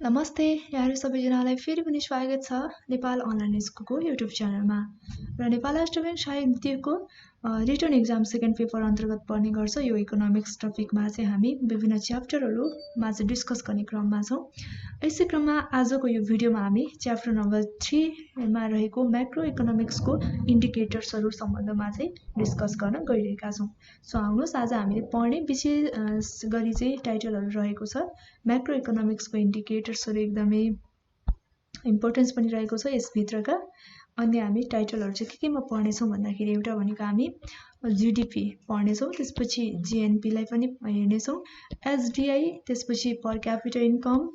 नमस्ते यहाँहरु सबैजनालाई फेरि पनि स्वागत छ नेपाल अनलाइन स्कुलको युट्युब च्यानलमा र नेपाल स्टुडेन्ट साहित्यको रिटन एक्जाम सेकेन्ड पेपर अन्तर्गत पर्ने गर्छ। यो इकोनोमिक्स टपिकमा चाहिँ हामी विभिन्न च्याप्टरहरुमा चाहिँ डिस्कस गर्ने क्रममा छौं। यसै क्रममा आजको यो भिडियोमा हामी च्याप्टर नम्बर 3 मा रहेको म्याक्रो इकोनोमिक्सको इन्डिकेटर्सहरु सम्बन्धमा चाहिँ डिस्कस गर्न गइरहेका छौं। सो आउनुस् आज हामीले पढ्ने विशेष गरी चाहिँ टाइटलहरु रहेको छ म्याक्रो इकोनोमिक्सको इन्डिकेटर्सहरु एकदमै इम्पोर्टेन्स पनि रहेको छ। यस भित्रका अन्य हामी टाइटलहरु चाहिँ केमा पढ्ने छौं भन्दाखेरि एउटा भनेको हामी जीडीपी पढ्ने छौं, त्यसपछि जीएनपी लाई पनि हेर्ने छौं, एसडीआई, त्यसपछि पर क्यापिटा इन्कम,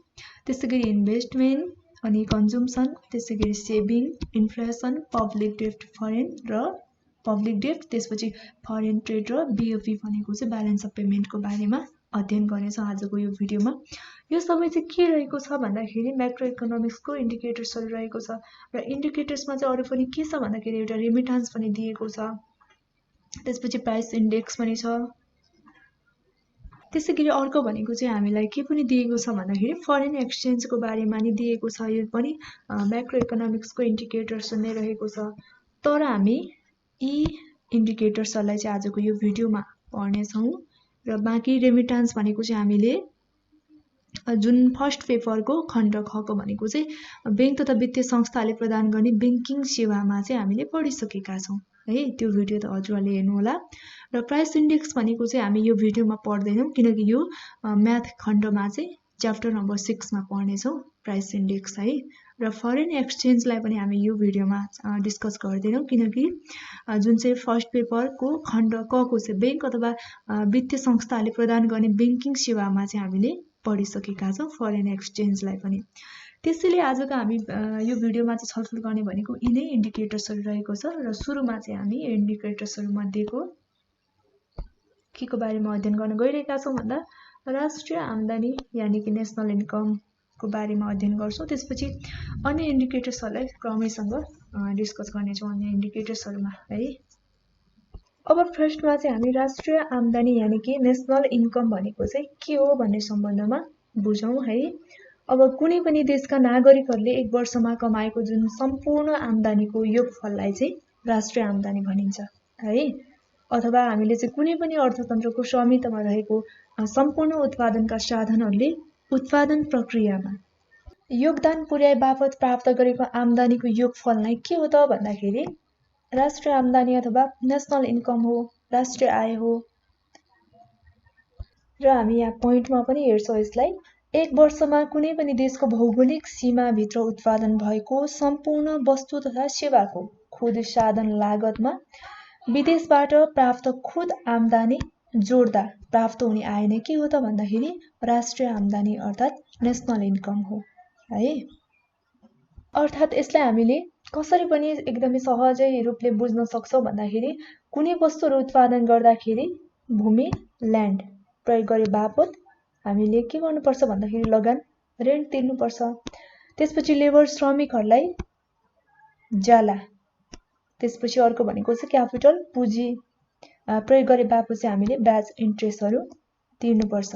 त्यसैगरी इन्भेस्टमेन्ट अनि कन्जम्पसन, त्यसैगरी saving, inflation, public debt foreign र पब्लिक डेट, त्यसपछि फरेन ट्रेड र बीओपी भनेको चाहिँ ब्यालेन्स अफ पेमेन्टको बारेमा अध्ययन गर्नेछौं आजको यो भिडियोमा। यो सबै चाहिँ के रहेको छ भन्दाखेरि म्याक्रो इकोनोमिक्सको इन्डिकेटर्सहरु रहेको छ र इन्डिकेटर्समा चाहिँ अरु पनि के छ भन्दाखेरि एउटा रेमिटान्स पनि दिएको छ, त्यसपछि प्राइस इन्डेक्स पनि छ, त्यसैगरी अर्को भनेको चाहिँ हामीलाई के पनि दिएको छ भन्दाखेरि फरेन एक्सचेन्जको बारेमा नि दिएको छ। यो पनि म्याक्रो इकोनोमिक्सको इन्डिकेटर्स नै रहेको छ। तर हामी यी इन्डिकेटर्सहरुलाई चाहिँ आजको यो भिडियोमा पढ्ने छौं र बाँकी रेमिटान्स भनेको चाहिँ हामीले जुन फर्स्ट पेपरको खण्ड ख को भनेको चाहिँ बैंक तथा वित्तीय संस्थाले प्रदान गर्ने बैंकिङ सेवामा चाहिँ हामीले पढिसकेका छौं है। त्यो भिडियो त हजुरहरुले हेर्नु होला। र प्राइस इन्डेक्स भनेको चाहिँ हामी यो भिडियोमा पढ्दैनौं किनकि यो म्याथ खण्डमा चाहिँ च्याप्टर नम्बर 6 मा पढ्ने छौं प्राइस इन्डेक्स है। र फरेन एक्सचेन्जलाई पनि हामी यो भिडियोमा डिस्कस गर्दैनौं किनकि जुन चाहिँ फर्स्ट पेपरको खण्ड क को चाहिँ बैंक अथवा वित्तीय संस्थाले प्रदान गर्ने बैंकिङ सेवामा चाहिँ हामीले पढिसकेका छौं फरेन एक्सचेन्जलाई पनि। त्यसैले आजको हामी यो भिडियोमा चाहिँ छलफल गर्ने भनेको यिनै इन्डिकेटर्सहरु रहेको छ र सुरुमा चाहिँ हामी इन्डिकेटर्सहरु मध्येको के को बारेमा अध्ययन गर्न गइरहेका छौं भन्दा राष्ट्रिय आम्दानी यानि कि नेशनल इन्कम को बारेमा अध्ययन गर्छौं। त्यसपछि अन्य इन्डिकेटर्सहरुलाई क्रमैसँग डिस्कस गर्ने छौं अन्य इन्डिकेटर्सहरुमा है। अब फर्स्टमा चाहिँ हामी राष्ट्रिय आम्दानी यानि कि नेशनल इन्कम भनेको चाहिँ के हो भन्ने सम्बन्धमा बुझौं है। अब कुनै पनि देशका नागरिकहरूले एक वर्षमा कमाएको जुन सम्पूर्ण आम्दानीको योगफललाई चाहिँ राष्ट्रिय आम्दानी भनिन्छ है। अथवा हामीले चाहिँ कुनै पनि अर्थतन्त्रको स्वामित्वमा रहेको सम्पूर्ण उत्पादनका साधनहरूले उत्पादन प्रक्रियामा योगदान पुर्याए बापत प्राप्त गरेको आम्दानीको योगफललाई के हो त भन्दाखेरि राष्ट्रिय आम्दानी अथवा नेशनल इन्कम हो, राष्ट्रिय आय हो। र हामी यहाँ पोइन्टमा पनि हेर्छौं यसलाई। एक वर्षमा कुनै पनि देशको भौगोलिक सीमा भित्र उत्पादन भएको सम्पूर्ण वस्तु तथा सेवाको खुद साधन लागतमा विदेशबाट प्राप्त खुद आम्दानी जोड्दा प्राप्त हुने आय नै के हो त भन्दाखेरि राष्ट्रिय आम्दानी अर्थात नेशनल इन्कम हो है। अर्थात यसलाई हामीले कसरी पनि एकदमै सहजै रूपले बुझ्न सक्छौं भन्दाखेरि कुनै वस्तुहरु उत्पादन गर्दाखेरि भूमि ल्यान्ड प्रयोग गरे बापत हामीले के गर्नुपर्छ भन्दाखेरि लगान रेन्ट तिर्नुपर्छ। त्यसपछि लेबर श्रमिकहरुलाई ज्याला, त्यसपछि अर्को भनेको चाहिँ क्यापिटल पुँजी प्रयोग गरे बापत चाहिँ हामीले ब्याज इन्ट्रेस्टहरु तिर्नुपर्छ।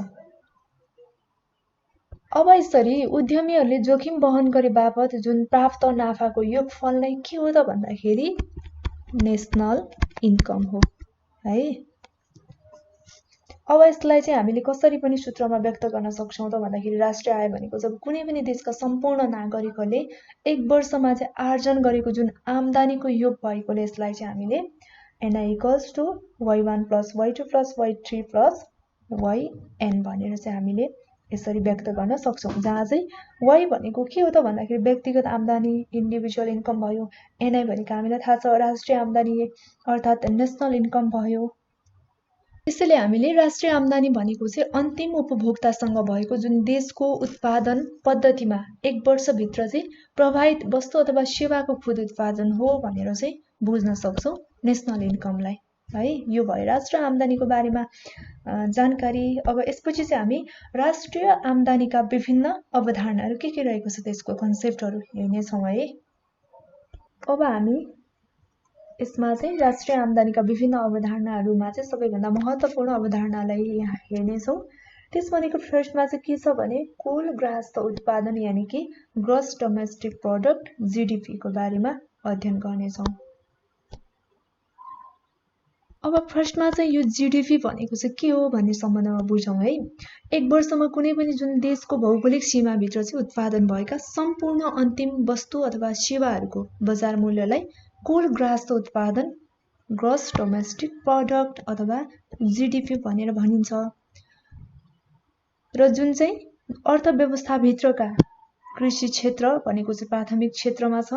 अब यसरी उद्यमीहरुले जोखिम वहन गरे बापत जुन प्राप्त नाफाको योगफल नै के हो त भन्दाखेरि नेशनल इन्कम हो है। अब यसलाई चाहिँ हामीले कसरी पनि सूत्रमा व्यक्त गर्न सक्छौं त भन्दाखेरि राष्ट्रिय आय भनेको जब कुनै पनि देशका सम्पूर्ण नागरिकहरूले एक वर्षमा चाहिँ आर्जन गरेको जुन आम्दानीको योग भएकोले यसलाई चाहिँ हामीले NI = y1 + y2 + y3 + yn भनेर चाहिँ हामीले यसरी व्यक्त गर्न सक्छौं। जहाँ चाहिँ y भनेको के हो त भन्दाखेरि व्यक्तिगत आम्दानी इन्डिभिजुअल इन्कम भयो, NI भनेको हामीलाई थाहा छ राष्ट्रिय आम्दानी अर्थात नेशनल इन्कम भयो। त्यसैले हामीले राष्ट्रिय आम्दानी भनेको चाहिँ अन्तिम उपभोक्तासँग भएको जुन देशको उत्पादन पद्धतिमा एक वर्ष भित्र चाहिँ प्रभावित वस्तु अथवा सेवाको खुद उत्पादन हो भनेर चाहिँ बुझ्न सक्छौं नेशनल इन्कमलाई है। यो भयो राष्ट्रिय आम्दानीको बारेमा जानकारी। अब यसपछि चाहिँ हामी राष्ट्रिय आम्दानीका विभिन्न अवधारणाहरु के रहेको छ त्यसको कन्सेप्टहरु हेर्ने छौं है। अब हामी यसमा चाहिँ राष्ट्रिय आम्दानीका विभिन्न अवधारणाहरुमा चाहिँ सबैभन्दा महत्त्वपूर्ण अवधारणालाई यहाँ हेर्ने छौं त्यस भनेको फर्स्टमा चाहिँ के छ भने कुल गृहस्थ उत्पादन यानि कि ग्रस डोमेस्टिक प्रोडक्ट जीडीपी को बारेमा अध्ययन गर्नेछौँ। अब फर्स्टमा चाहिँ यो जीडीपी भनेको चाहिँ के हो भन्ने सम्बन्धमा बुझौँ है। एक वर्षमा कुनै पनि जुन देशको भौगोलिक सीमाभित्र चाहिँ उत्पादन भएका सम्पूर्ण अन्तिम वस्तु अथवा सेवाहरूको बजार मूल्यलाई कुल गृहस्थ उत्पादन ग्रस डोमेस्टिक प्रोडक्ट अथवा जीडीपी भनेर भनिन्छ। र जुन चाहिँ अर्थव्यवस्थाभित्रका कृषि क्षेत्र भनेको चाहिँ प्राथमिक क्षेत्रमा छ,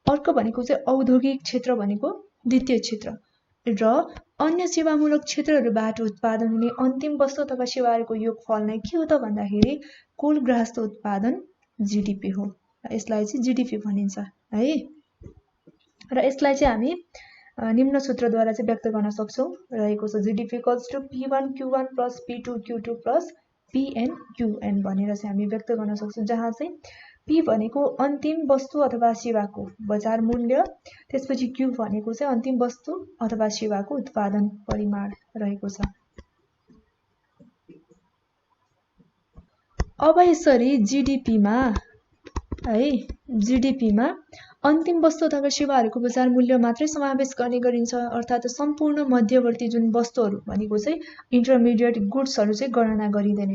अर्को भनेको चाहिँ औद्योगिक क्षेत्र भनेको द्वितीय क्षेत्र र अन्य सेवामूलक क्षेत्रहरूबाट उत्पादन हुने अन्तिम वस्तु अथवा सेवाहरूको योगफल नै के हो त भन्दाखेरि कुल गृहस्थ उत्पादन जीडीपी हो। यसलाई चाहिँ जीडीपी भनिन्छ है। र यसलाई चाहिँ हामी निम्न सूत्रद्वारा चाहिँ व्यक्त गर्न सक्छौँ। रहेको छ GDP equals to P1 Q1 plus P2 Q2 plus PN QN भनेर चाहिँ हामी व्यक्त गर्न सक्छौँ, जहाँ चाहिँ P भनेको अन्तिम वस्तु अथवा सेवाको बजार मूल्य, त्यसपछि Q भनेको चाहिँ अन्तिम वस्तु अथवा सेवाको उत्पादन परिमाण रहेको छ। अब यसरी जीडीपीमा अन्तिम वस्तु अथवा सेवाहरूको बजार मूल्य मात्रै समावेश गर्ने गरिन्छ, अर्थात् सम्पूर्ण मध्यवर्ती जुन वस्तुहरू भनेको चाहिँ इन्टरमिडिएट गुड्सहरू चाहिँ गणना गरिँदैन।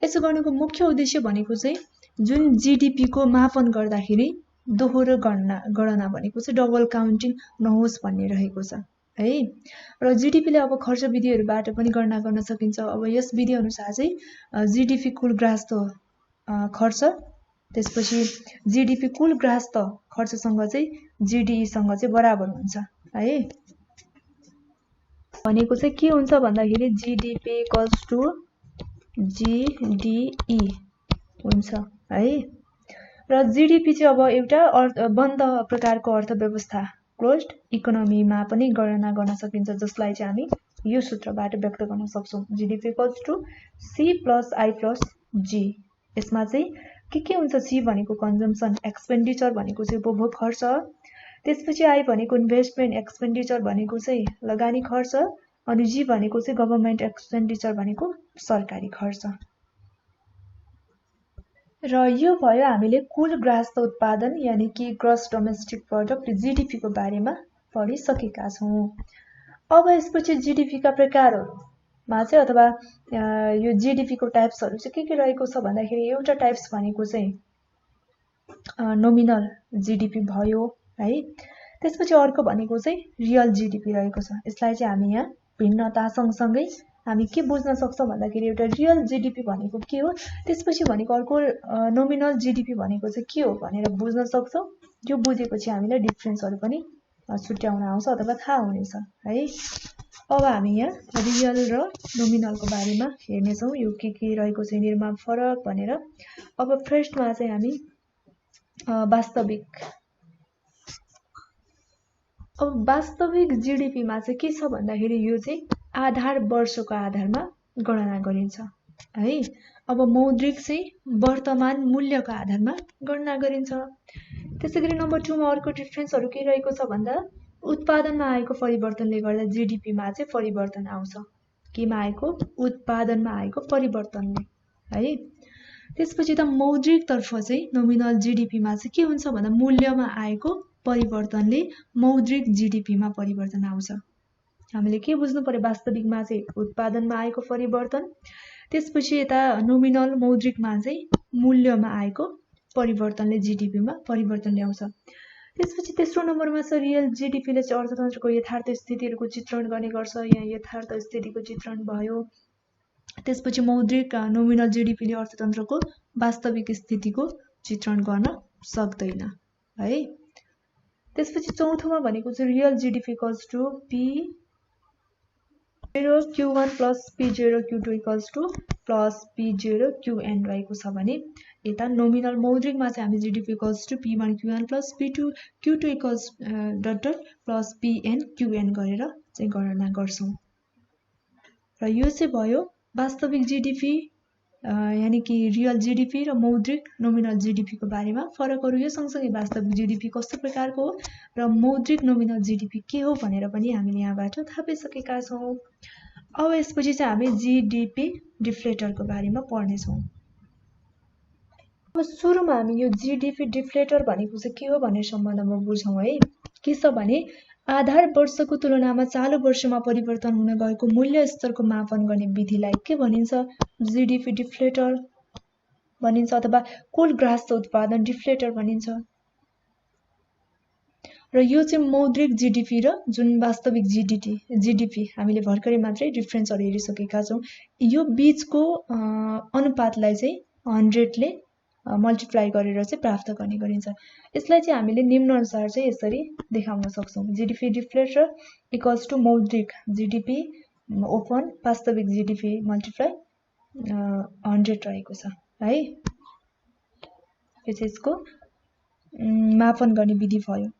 यसो गर्नुको मुख्य उद्देश्य भनेको चाहिँ जुन जीडीपी को मापन गर्दाखेरि दोहोरो गणना भनेको चाहिँ डबल काउन्टिङ नहोस् भन्ने रहेको छ है। र जीडीपीले अब खर्च विधिहरूबाट पनि गणना गर्न सकिन्छ। अब यस विधि अनुसार चाहिँ जीडीपी कुल गृहस्थ खर्च, त्यसपछि जीडीपी कुल गृहस्थ खर्चसँग चाहिँ जीडीई सँग चाहिँ बराबर हुन्छ है। भनेको चाहिँ के हुन्छ भन्दाखेरि जीडीपी इक्वल्स टु जीडीई हुन्छ है। र जीडीपी चाहिँ अब एउटा बन्द प्रकारको अर्थव्यवस्था क्लोज्ड इकोनोमीमा पनि गणना गर्न सकिन्छ, जसलाई चाहिँ हामी यो सूत्रबाट व्यक्त गर्न सक्छौँ। GDP equals to C plus I plus G। यसमा चाहिँ के हुन्छ? C भनेको कन्जम्सन एक्सपेन्डिचर भनेको चाहिँ उपभोग खर्च, त्यसपछि I भनेको इन्भेस्टमेन्ट एक्सपेन्डिचर भनेको चाहिँ लगानी खर्च, अनि G भनेको चाहिँ गभर्नमेन्ट एक्सपेन्डिचर भनेको सरकारी खर्च। र यो भयो हामीले कुल गृहस्थ उत्पादन यानि कि ग्रस डोमेस्टिक प्रोडक्ट जीडीपी को बारेमा पढिसकेका छौँ। अब यसपछि जीडीपी का प्रकारहरूमा चाहिँ अथवा यो जीडीपी को टाइप्सहरू चाहिँ के रहेको छ भन्दाखेरि एउटा टाइप्स भनेको चाहिँ नोमिनल जीडीपी भयो है। त्यसपछि अर्को भनेको चाहिँ रियल जीडीपी रहेको छ। यसलाई चाहिँ हामी यहाँ भिन्नता सँगसँगै हामी के बुझ्न सक्छौँ भन्दाखेरि एउटा रियल जीडीपी भनेको के हो, त्यसपछि भनेको अर्को नोमिनल जीडीपी भनेको चाहिँ के हो भनेर बुझ्न सक्छौँ। यो बुझेपछि हामीलाई डिफरेन्सहरू पनि छुट्याउन आउँछ अथवा थाहा हुनेछ है। अब हामी यहाँ रियल र नोमिनलको बारेमा हेर्नेछौँ, यो के रहेको छ यिनीहरूमा फरक भनेर। अब फर्स्टमा चाहिँ हामी वास्तविक जीडीपीमा चाहिँ के छ भन्दाखेरि यो चाहिँ आधार वर्षको आधारमा गणना गरिन्छ है। अब मौद्रिक चाहिँ वर्तमान मूल्यको आधारमा गणना गरिन्छ। त्यसैगरी नम्बर 2 मा अर्को डिफरेन्सहरू के रहेको छ भन्दा उत्पादनमा आएको परिवर्तनले गर्दा जीडीपीमा चाहिँ परिवर्तन आउँछ। केमा आएको? उत्पादनमा आएको परिवर्तनले है। त्यसपछि त मौद्रिक तर्फ चाहिँ नोमिनल जीडीपीमा चाहिँ के हुन्छ भन्दा मूल्यमा आएको परिवर्तनले मौद्रिक जीडीपीमा परिवर्तन आउँछ। हामीले के बुझ्नु पर्यो? वास्तविकमा चाहिँ उत्पादनमा आएको परिवर्तन, त्यसपछि यता नोमिनल मौद्रिकमा चाहिँ मूल्यमा आएको परिवर्तनले जीडीपीमा परिवर्तन ल्याउँछ। त्यसपछि तेस्रो नम्बरमा छ रियल जीडीपीले चाहिँ अर्थतन्त्रको यथार्थ स्थितिहरूको चित्रण गर्ने गर्छ। यहाँ यथार्थ स्थितिको चित्रण भयो। त्यसपछि मौद्रिक नोमिनल जीडीपीले अर्थतन्त्रको वास्तविक स्थितिको चित्रण गर्न सक्दैन है। त्यसपछि चौथोमा भनेको चाहिँ real GDP equals to P0 Q1 plus P0 Q2 equals to plus P0 QN रहेको छ भने यता नोमिनल मौद्रिकमा चाहिँ हामी GDP equals to P1 Q1 plus P2 Q2 equals dot plus PN QN गरेर चाहिँ गणना गर्छौँ। र यो चाहिँ भयो वास्तविक जीडीपी यानी कि रियल जीडीपी र मौद्रिक नोमिनल जीडीपी को बारेमा फरकहरू। यो सँगसँगै वास्तविक जीडीपी कस्तो प्रकारको हो र मौद्रिक नोमिनल जीडीपी के हो भनेर पनि हामीले यहाँबाट थाहा पाइसकेका छौँ। अब यसपछि चाहिँ हामी जीडीपी डिफ्लेटरको बारेमा पढ्नेछौँ। अब सुरुमा हामी यो जीडीपी डिफ्लेटर भनेको चाहिँ के हो भन्ने सम्बन्धमा बुझौँ है। के छ भने आधार वर्षको तुलनामा चालु वर्षमा परिवर्तन हुन गएको मूल्य स्तरको मापन गर्ने विधिलाई के भनिन्छ? जीडीपी डिफ्लेटर भनिन्छ अथवा कुल ग्राह्य उत्पादन डिफ्लेटर भनिन्छ। र यो चाहिँ मौद्रिक जीडीपी र जुन वास्तविक जीडीपी हामीले भर्खरै मात्रै डिफरेन्सहरु हेरिसकेका छौं, यो बीचको अनुपातलाई चाहिँ 100 ले मल्टिप्लाई गरेर चाहिँ प्राप्त गर्ने गरिन्छ। यसलाई चाहिँ हामीले निम्न अनुसार चाहिँ यसरी देखाउन सक्छौं। जीडीपी डिफ्लेटर इक्वल्स टु मौद्रिक जीडीपी ओपन वास्तविक जीडीपी मल्टिप्लाई 100 रहेको छ है। यो चाहिँ यसको मापन गर्ने विधि भयो।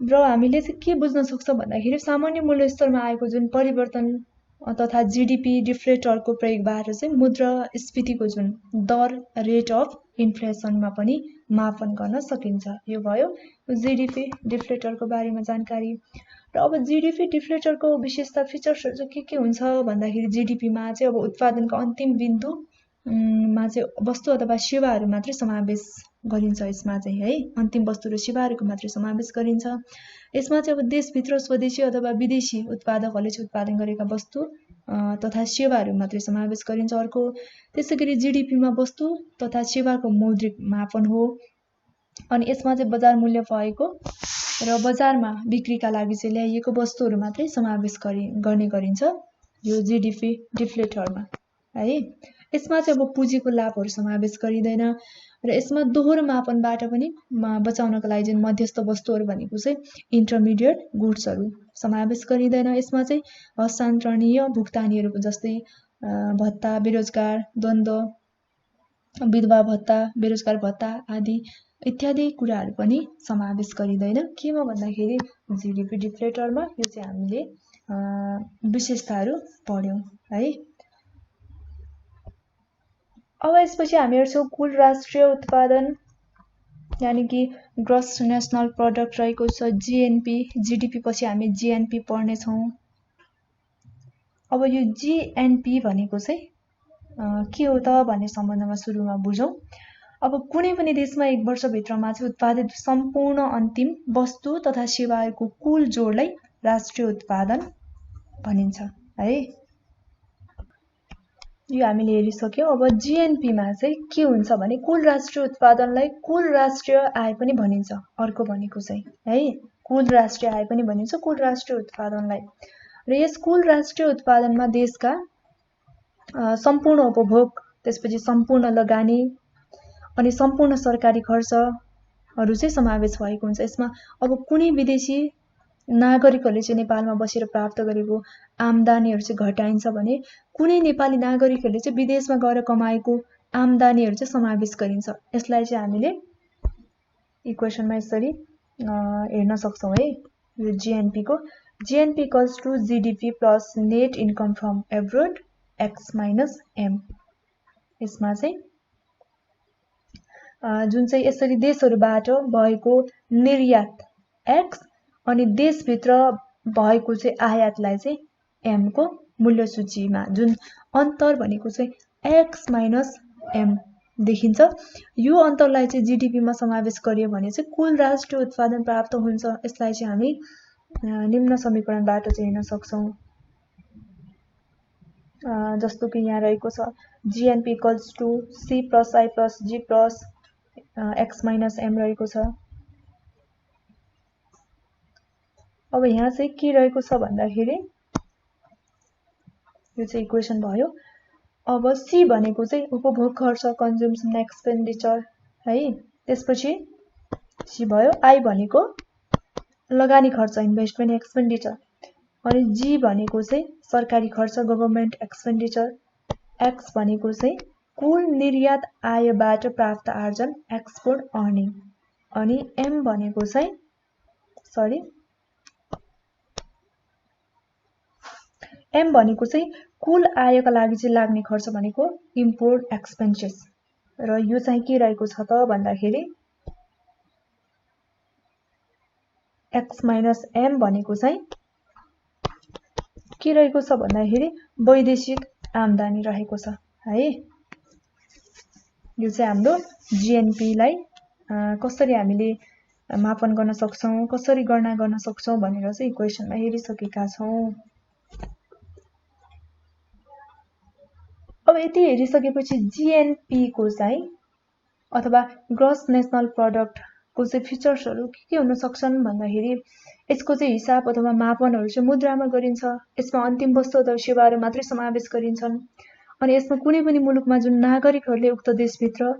र हामीले चाहिँ के बुझ्न सक्छौं भन्दाखेरि सामान्य मूल्य स्तरमा आएको जुन परिवर्तन तथा जीडीपी डिफ्लेटरको प्रयोगबाट चाहिँ मुद्रास्फीतिको जुन दर रेट अफ इन्फ्लेसनमा पनि मापन गर्न सकिन्छ। यो भयो जीडीपी डिफ्लेटरको बारेमा जानकारी। र अब जीडीपी डिफ्लेटरको विशेषता फिचर्सहरु चाहिँ के हुन्छ भन्दाखेरि जीडीपी मा चाहिँ अब उत्पादनको अन्तिम बिन्दु मा चाहिँ वस्तु अथवा सेवाहरु मात्रै समावेश गरिन्छ। यसमा चाहिँ है अन्तिम वस्तु र सेवाहरुको मात्रै समावेश गरिन्छ। यसमा चाहिँ अब देशभित्र स्वदेशी अथवा विदेशी उत्पादकहरूले चाहिँ उत्पादन गरेका वस्तु तथा सेवाहरु मात्रै समावेश गरिन्छ। अर्को त्यसैगरी जीडीपी मा वस्तु तथा सेवाको मौद्रिक मापन हो। अनि यसमा चाहिँ बजार मूल्य भएको र बजारमा बिक्रीका लागि चाहिँ ल्याइएको वस्तुहरु मात्रै समावेश गर्ने गरिन्छ यो जीडीपी डिफ्लेटरमा है। यसमा चाहिँ अब पुँजीको लाभहरु समावेश गरिदैन र यसमा दोहोरो मापनबाट पनि बचाउनका लागि जुन मध्यस्थ वस्तुहरु भनेको चाहिँ इन्टरमिडिएट गुड्सहरु समावेश गरिदैन। यसमा चाहिँ हस्तान्तरणीय भुक्तानीहरु जस्तै भत्ता, बेरोजगार द्वन्द्व, विधवा भत्ता, बेरोजगार भत्ता आदि इत्यादि कुराहरु पनि समावेश गरिदैन। केमा भन्दाखेरि जीडीपी डिफ्लेटरमा। यो चाहिँ हामीले विशेषताहरु पढ्यौं है। अब यसपछि हामी हेर्छौं कुल राष्ट्रिय उत्पादन यानी कि ग्रस नेशनल प्रोडक्ट रहेको छ जीएनपी। जीडीपी पछि हामी जीएनपी पढ्ने छौं। अब यो जीएनपी भनेको चाहिँ के हो त भन्ने सम्बन्धमा सुरुमा बुझौं। अब कुनै पनि देशमा एक वर्ष भित्रमा चाहिँ उत्पादित सम्पूर्ण अन्तिम वस्तु तथा सेवाहरूको कुल जोडलाई राष्ट्रिय उत्पादन भनिन्छ है। यो हामीले हेरिसक्यौं। अब जीएनपी मा चाहिँ के हुन्छ भने कुल राष्ट्रिय उत्पादनलाई कुल राष्ट्रिय आय पनि भनिन्छ। अर्को भनेको चाहिँ है कुल राष्ट्रिय आय पनि भनिन्छ कुल राष्ट्रिय उत्पादनलाई। र यस कुल राष्ट्रिय उत्पादनमा देशका सम्पूर्ण उपभोग, त्यसपछि सम्पूर्ण लगानी अनि सम्पूर्ण सरकारी खर्चहरु चाहिँ समावेश भएको हुन्छ। यसमा अब कुनै विदेशी नागरिकहरूले चाहिँ नेपालमा बसेर प्राप्त गरेको आम्दानीहरु चाहिँ घटाइन्छ भने कुनै नेपाली नागरिकहरूले चाहिँ विदेशमा गएर कमाएको आम्दानीहरु चाहिँ समावेश गरिन्छ। यसलाई चाहिँ हामीले इक्वेशनमा यसरी हेर्न सक्छौं है। यो जीएनपी को GNP equals to GDP plus net income from abroad X minus M. यसमा चाहिँ जुन चाहिँ यसरी देशहरुबाट भएको निर्यात एक्स अनि देशभित्र भएको चाहिँ आयातलाई चाहिँ एम को मूल्य सूचीमा जुन अन्तर भनेको चाहिँ एक्स माइनस एम देखिन्छ। यो अन्तरलाई चाहिँ जीडीपी मा समावेश गरियो भने चाहिँ कुल राष्ट्रिय उत्पादन प्राप्त हुन्छ। यसलाई चाहिँ हामी निम्न समीकरणबाट चाहिँ हेर्न सक्छौं। जस्तो कि यहाँ रहेको छ GNP equals to C plus I plus G plus X minus M रहेको छ। अब यहाँ चाहिँ के रहेको छ भन्दाखेरि यो चाहिँ इक्वेशन भयो। अब सी भनेको चाहिँ उपभोग खर्च कन्ज्युम्सन एक्सपेन्डिचर है। त्यसपछि सी भयो। आई भनेको लगानी खर्च इन्भेस्टमेन्ट एक्सपेन्डिचर अनि जी भनेको चाहिँ सरकारी खर्च गभर्नमेन्ट एक्सपेन्डिचर। एक्स भनेको चाहिँ कुल निर्यात आयबाट प्राप्त आर्जन एक्सपोर्ट अर्निङ अनि एम भनेको चाहिँ एम भनेको चाहिँ कुल आयका लागि चाहिँ लाग्ने खर्च भनेको इम्पोर्ट एक्सपेन्सेस। र यो चाहिँ के रहेको छ त भन्दाखेरि एक्स माइनस एम भनेको चाहिँ के रहेको छ भन्दाखेरि वैदेशिक आम्दानी रहेको छ है। यो चाहिँ हाम्रो जीएनपी लाई कसरी हामीले मापन गर्न सक्छौं, कसरी गणना गर्न सक्छौं भनेर चाहिँ इक्वेसनमा हेरिसकेका छौं। अब यति हेरिसकेपछि जीएनपी को चाहिँ अथवा ग्रस नेशनल प्रोडक्ट को चाहिँ फिचर्सहरु के हुन सक्छन् भन्दाखेरि यसको चाहिँ हिसाब अथवा मापनहरु चाहिँ मुद्रामा गरिन्छ। यसमा अन्तिम वस्तु अथवा सेवाहरु मात्रै समावेश गरिन्छन् अनि यसमा कुनै पनि मुलुकमा जुन नागरिकहरूले उक्त देशभित्र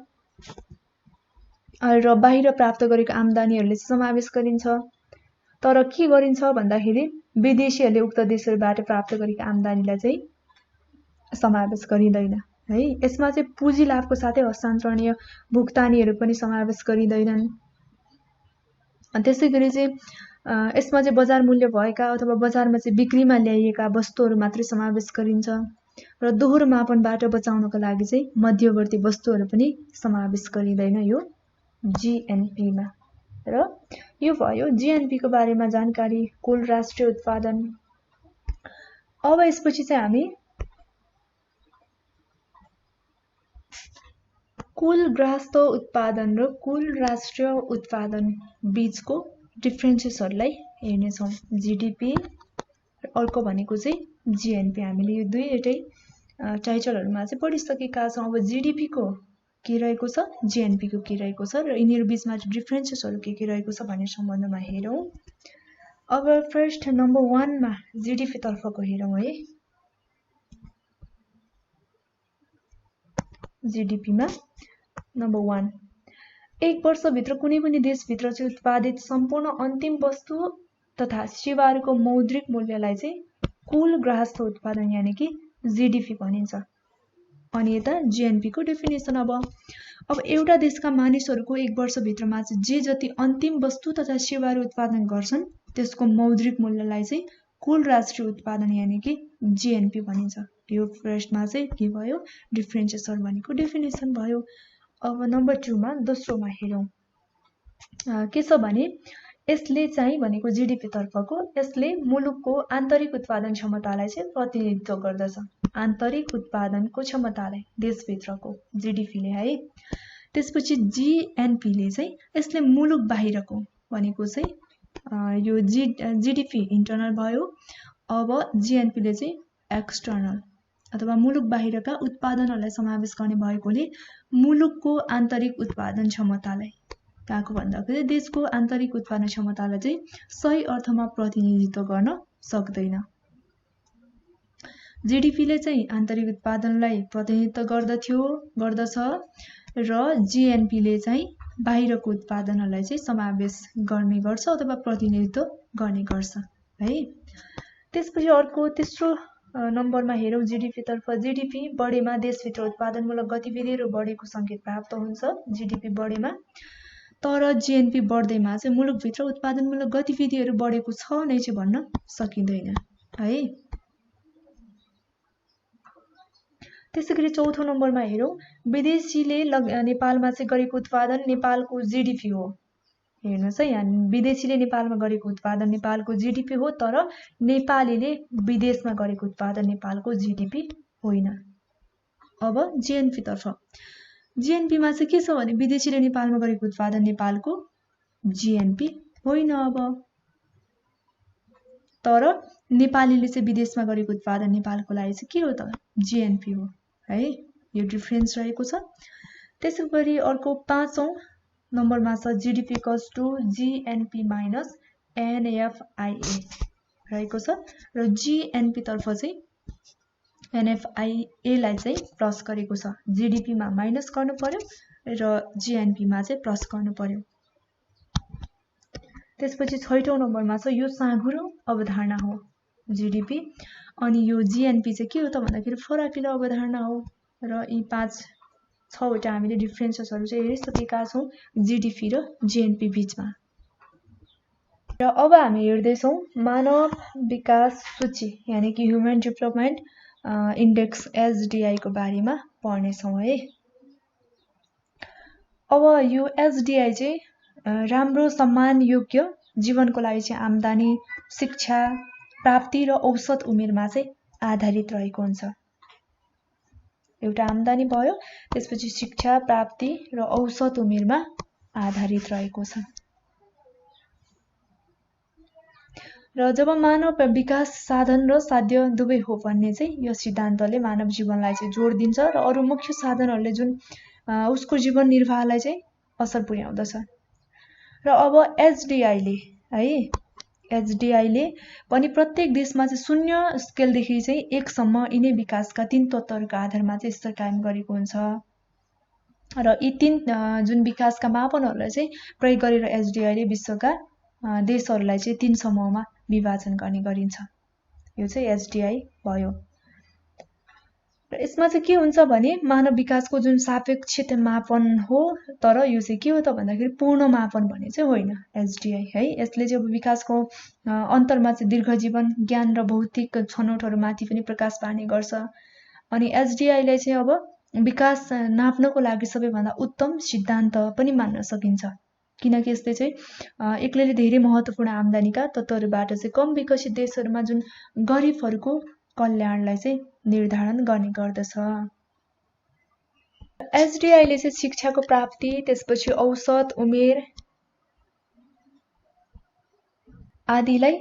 र बाहिर प्राप्त गरेको आम्दानीहरुले समावेश गरिन्छ। तर के गरिन्छ भन्दाखेरि विदेशीहरूले उक्त देशहरुबाट प्राप्त गरेको आम्दानीलाई चाहिँ समावेश गरिँदैन है। यसमा चाहिँ पुँजी लाभको साथै हस्तान्तरणीय भुक्तानीहरु पनि समावेश गरिँदैनन्। अनि त्यसैगरी चाहिँ यसमा चाहिँ बजार मूल्य भएका अथवा बजारमा चाहिँ बिक्रीमा ल्याइएका वस्तुहरु मात्रै समावेश गरिन्छ र दोहोरो मापनबाट बचाउनको लागि चाहिँ मध्यवर्ती वस्तुहरु पनि समावेश गरिँदैन यो जीएनपी मा। र यो भयो जीएनपी को बारेमा जानकारी, कुल राष्ट्रिय उत्पादन। अब यसपछि चाहिँ हामी कुल गृहस्थ उत्पादन र कुल राष्ट्रिय उत्पादन बीचको डिफरेन्सेसहरुलाई हेर्ने छौं। जीडीपी र अर्को भनेको चाहिँ जीएनपी। हामीले यो दुईटै टाइटलहरुमा चाहिँ पढिसकेका छौं। अब जीडीपी को के रहेको छ, जीएनपी को के रहेको छ र यिनीहरु बीचमा डिफरेन्सेसहरु के रहेको छ भन्ने सम्बन्धमा हेरौं। अब फर्स्ट नम्बर 1 मा जीडीपी तर्फको हेरौं है। जीडीपी मा नम्बर 1 एक वर्षभित्र कुनै पनि देशभित्र चाहिँ उत्पादित सम्पूर्ण अन्तिम वस्तु तथा सेवाहरूको मौद्रिक मूल्यलाई चाहिँ कुल गृहस्थ उत्पादन यानी कि जीडीपी भनिन्छ। अनि यता जीएनपी को डेफिनेसन। अब एउटा देशका मानिसहरूको एक वर्षभित्रमा चाहिँ जे जति अन्तिम वस्तु तथा सेवाहरू उत्पादन गर्छन् त्यसको मौद्रिक मूल्यलाई चाहिँ कुल राष्ट्रिय उत्पादन यानी कि जीएनपी भनिन्छ। यो फर्स्टमा चाहिँ के भयो, डिफरेन्सेसन भनेको डेफिनेसन भयो। अब नम्बर 2 मा दोस्रोमा हेरौं के छ भने यसले चाहिँ भनेको जीडीपी तर्फको यसले मुलुकको आन्तरिक उत्पादन क्षमतालाई चाहिँ प्रतिनिधित्व गर्दछ। आन्तरिक उत्पादनको क्षमतालाई देशभित्रको जीडीपी ले है। त्यसपछि जीएनपी ले चाहिँ यसले मुलुक बाहिरको भनेको चाहिँ यो जीडीपी इन्टरनल भयो। अब जीएनपी ले चाहिँ एक्सटर्नल अथवा मुलुक बाहिरका उत्पादनहरूलाई समावेश गर्ने भएकोले मुलुकको आन्तरिक उत्पादन क्षमतालाई काको भन्दाखेरि देशको आन्तरिक उत्पादन क्षमतालाई चाहिँ सही अर्थमा प्रतिनिधित्व गर्न सक्दैन। जीडीपी ले चाहिँ आन्तरिक उत्पादनलाई प्रतिनिधित्व गर्दछ र जीएनपी ले चाहिँ बाहिरको उत्पादनहरूलाई चाहिँ समावेश गर्ने गर्छ अथवा प्रतिनिधित्व गर्ने गर्छ है। त्यसपछि अर्को तेस्रो नम्बरमा हेरौं जीडीपी तर्फ। जीडीपी बढेमा देशभित्र उत्पादनमूलक गतिविधिहरू बढेको संकेत प्राप्त हुन्छ जीडीपी बढेमा। तर जीएनपी बढ्दैमा चाहिँ मुलुकभित्र उत्पादनमूलक गतिविधिहरू बढेको छ नै चाहिँ भन्न सकिँदैन है। त्यसैगरी चौथो नम्बरमा हेरौं विदेशीले नेपालमा चाहिँ गरेको उत्पादन नेपालको जीडीपी हो। हेर्नुस् है, यहाँ विदेशीले नेपालमा गरेको उत्पादन नेपालको जीडीपी हो तर नेपालीले विदेशमा गरेको उत्पादन नेपालको जीडीपी होइन। अब जीएनपी तर्फ। जीएनपी मा चाहिँ के छ भने विदेशीले नेपालमा गरेको उत्पादन नेपालको जीएनपी होइन। अब तर नेपालीले चाहिँ विदेशमा गरेको उत्पादन नेपालको लागि चाहिँ के हो त, जीएनपी हो है। यो डिफरेन्स रहेको छ। त्यसैगरी अर्को पाँचौं नम्बरमा छ GDP equals to GNP minus NFIA रहेको छ र जीएनपी तर्फ चाहिँ एनएफआईए लाई चाहिँ प्लस गरेको छ। जीडीपी मा माइनस गर्नु पर्यो र जीएनपी मा चाहिँ प्लस गर्नु पर्यो। त्यसपछि छैटौं नम्बरमा छ यो साँघुरो अवधारणा हो जीडीपी अनि यो जीएनपी चाहिँ के हो त भन्दाखेरि फराकिलो अवधारणा हो। र यी 5-6वटा हामीले डिफरेन्सेसहरु चाहिँ हेरिसकेका छौं जीडीपी र जीएनपी बीचमा। र अब हामी हेर्दै छौं मानव विकास सूची यानी कि ह्युमन डेभलपमेन्ट इन्डेक्स एसडीआई को बारेमा पढ्ने छौं है। अब यो एसडीआई चाहिँ राम्रो सम्मान योग्य जीवनको लागि चाहिँ आम्दानी, शिक्षा, प्राप्ति र औसत उमेरमा चाहिँ आधारित रहेको हुन्छ। एउटा आम्दानी भयो, त्यसपछि शिक्षा प्राप्ति र औसत उमेरमा आधारित रहेको छ। र जब मानव विकास साधन र साध्य दुवै हो भन्ने चाहिँ यो सिद्धान्तले मानव जीवनलाई चाहिँ जोड दिन्छ र अरू मुख्य साधनहरूले जुन उसको जीवन निर्वाहलाई चाहिँ असर पुर्याउँदछ। र अब एचडिआईले पनि प्रत्येक देशमा चाहिँ 0 स्केलदेखि चाहिँ 1 सम्म यिनै विकासका 3 तत्त्वहरूका आधारमा चाहिँ स्तर कायम गरेको हुन्छ। र यी 3 जुन विकासका मापनहरूलाई चाहिँ प्रयोग गरेर एचडिआईले विश्वका देशहरूलाई चाहिँ 3 समूहमा विभाजन गर्ने गरिन्छ। यो चाहिँ एचडिआई भयो। र यसमा चाहिँ के हुन्छ भने मानव विकासको जुन सापेक्षित मापन हो, तर यो चाहिँ के हो त भन्दाखेरि पूर्ण मापन भन्ने चाहिँ होइन एचडिआई है। यसले चाहिँ अब विकासको अन्तरमा चाहिँ दीर्घ जीवन, ज्ञान र भौतिक छनौटहरूमाथि पनि प्रकाश पार्ने गर्छ। अनि एचडिआईलाई चाहिँ अब विकास नाप्नको लागि सबैभन्दा उत्तम सिद्धान्त पनि मान्न सकिन्छ, किनकि यसले चाहिँ एक्लैले धेरै महत्त्वपूर्ण आम्दानीका तत्त्वहरूबाट चाहिँ कम विकसित देशहरूमा जुन गरिबहरूको कल्याणलाई चाहिँ निर्धारण गर्ने गर्दछ। एचडिआईले चाहिँ शिक्षाको प्राप्ति, त्यसपछि औसत उमेर आदिलाई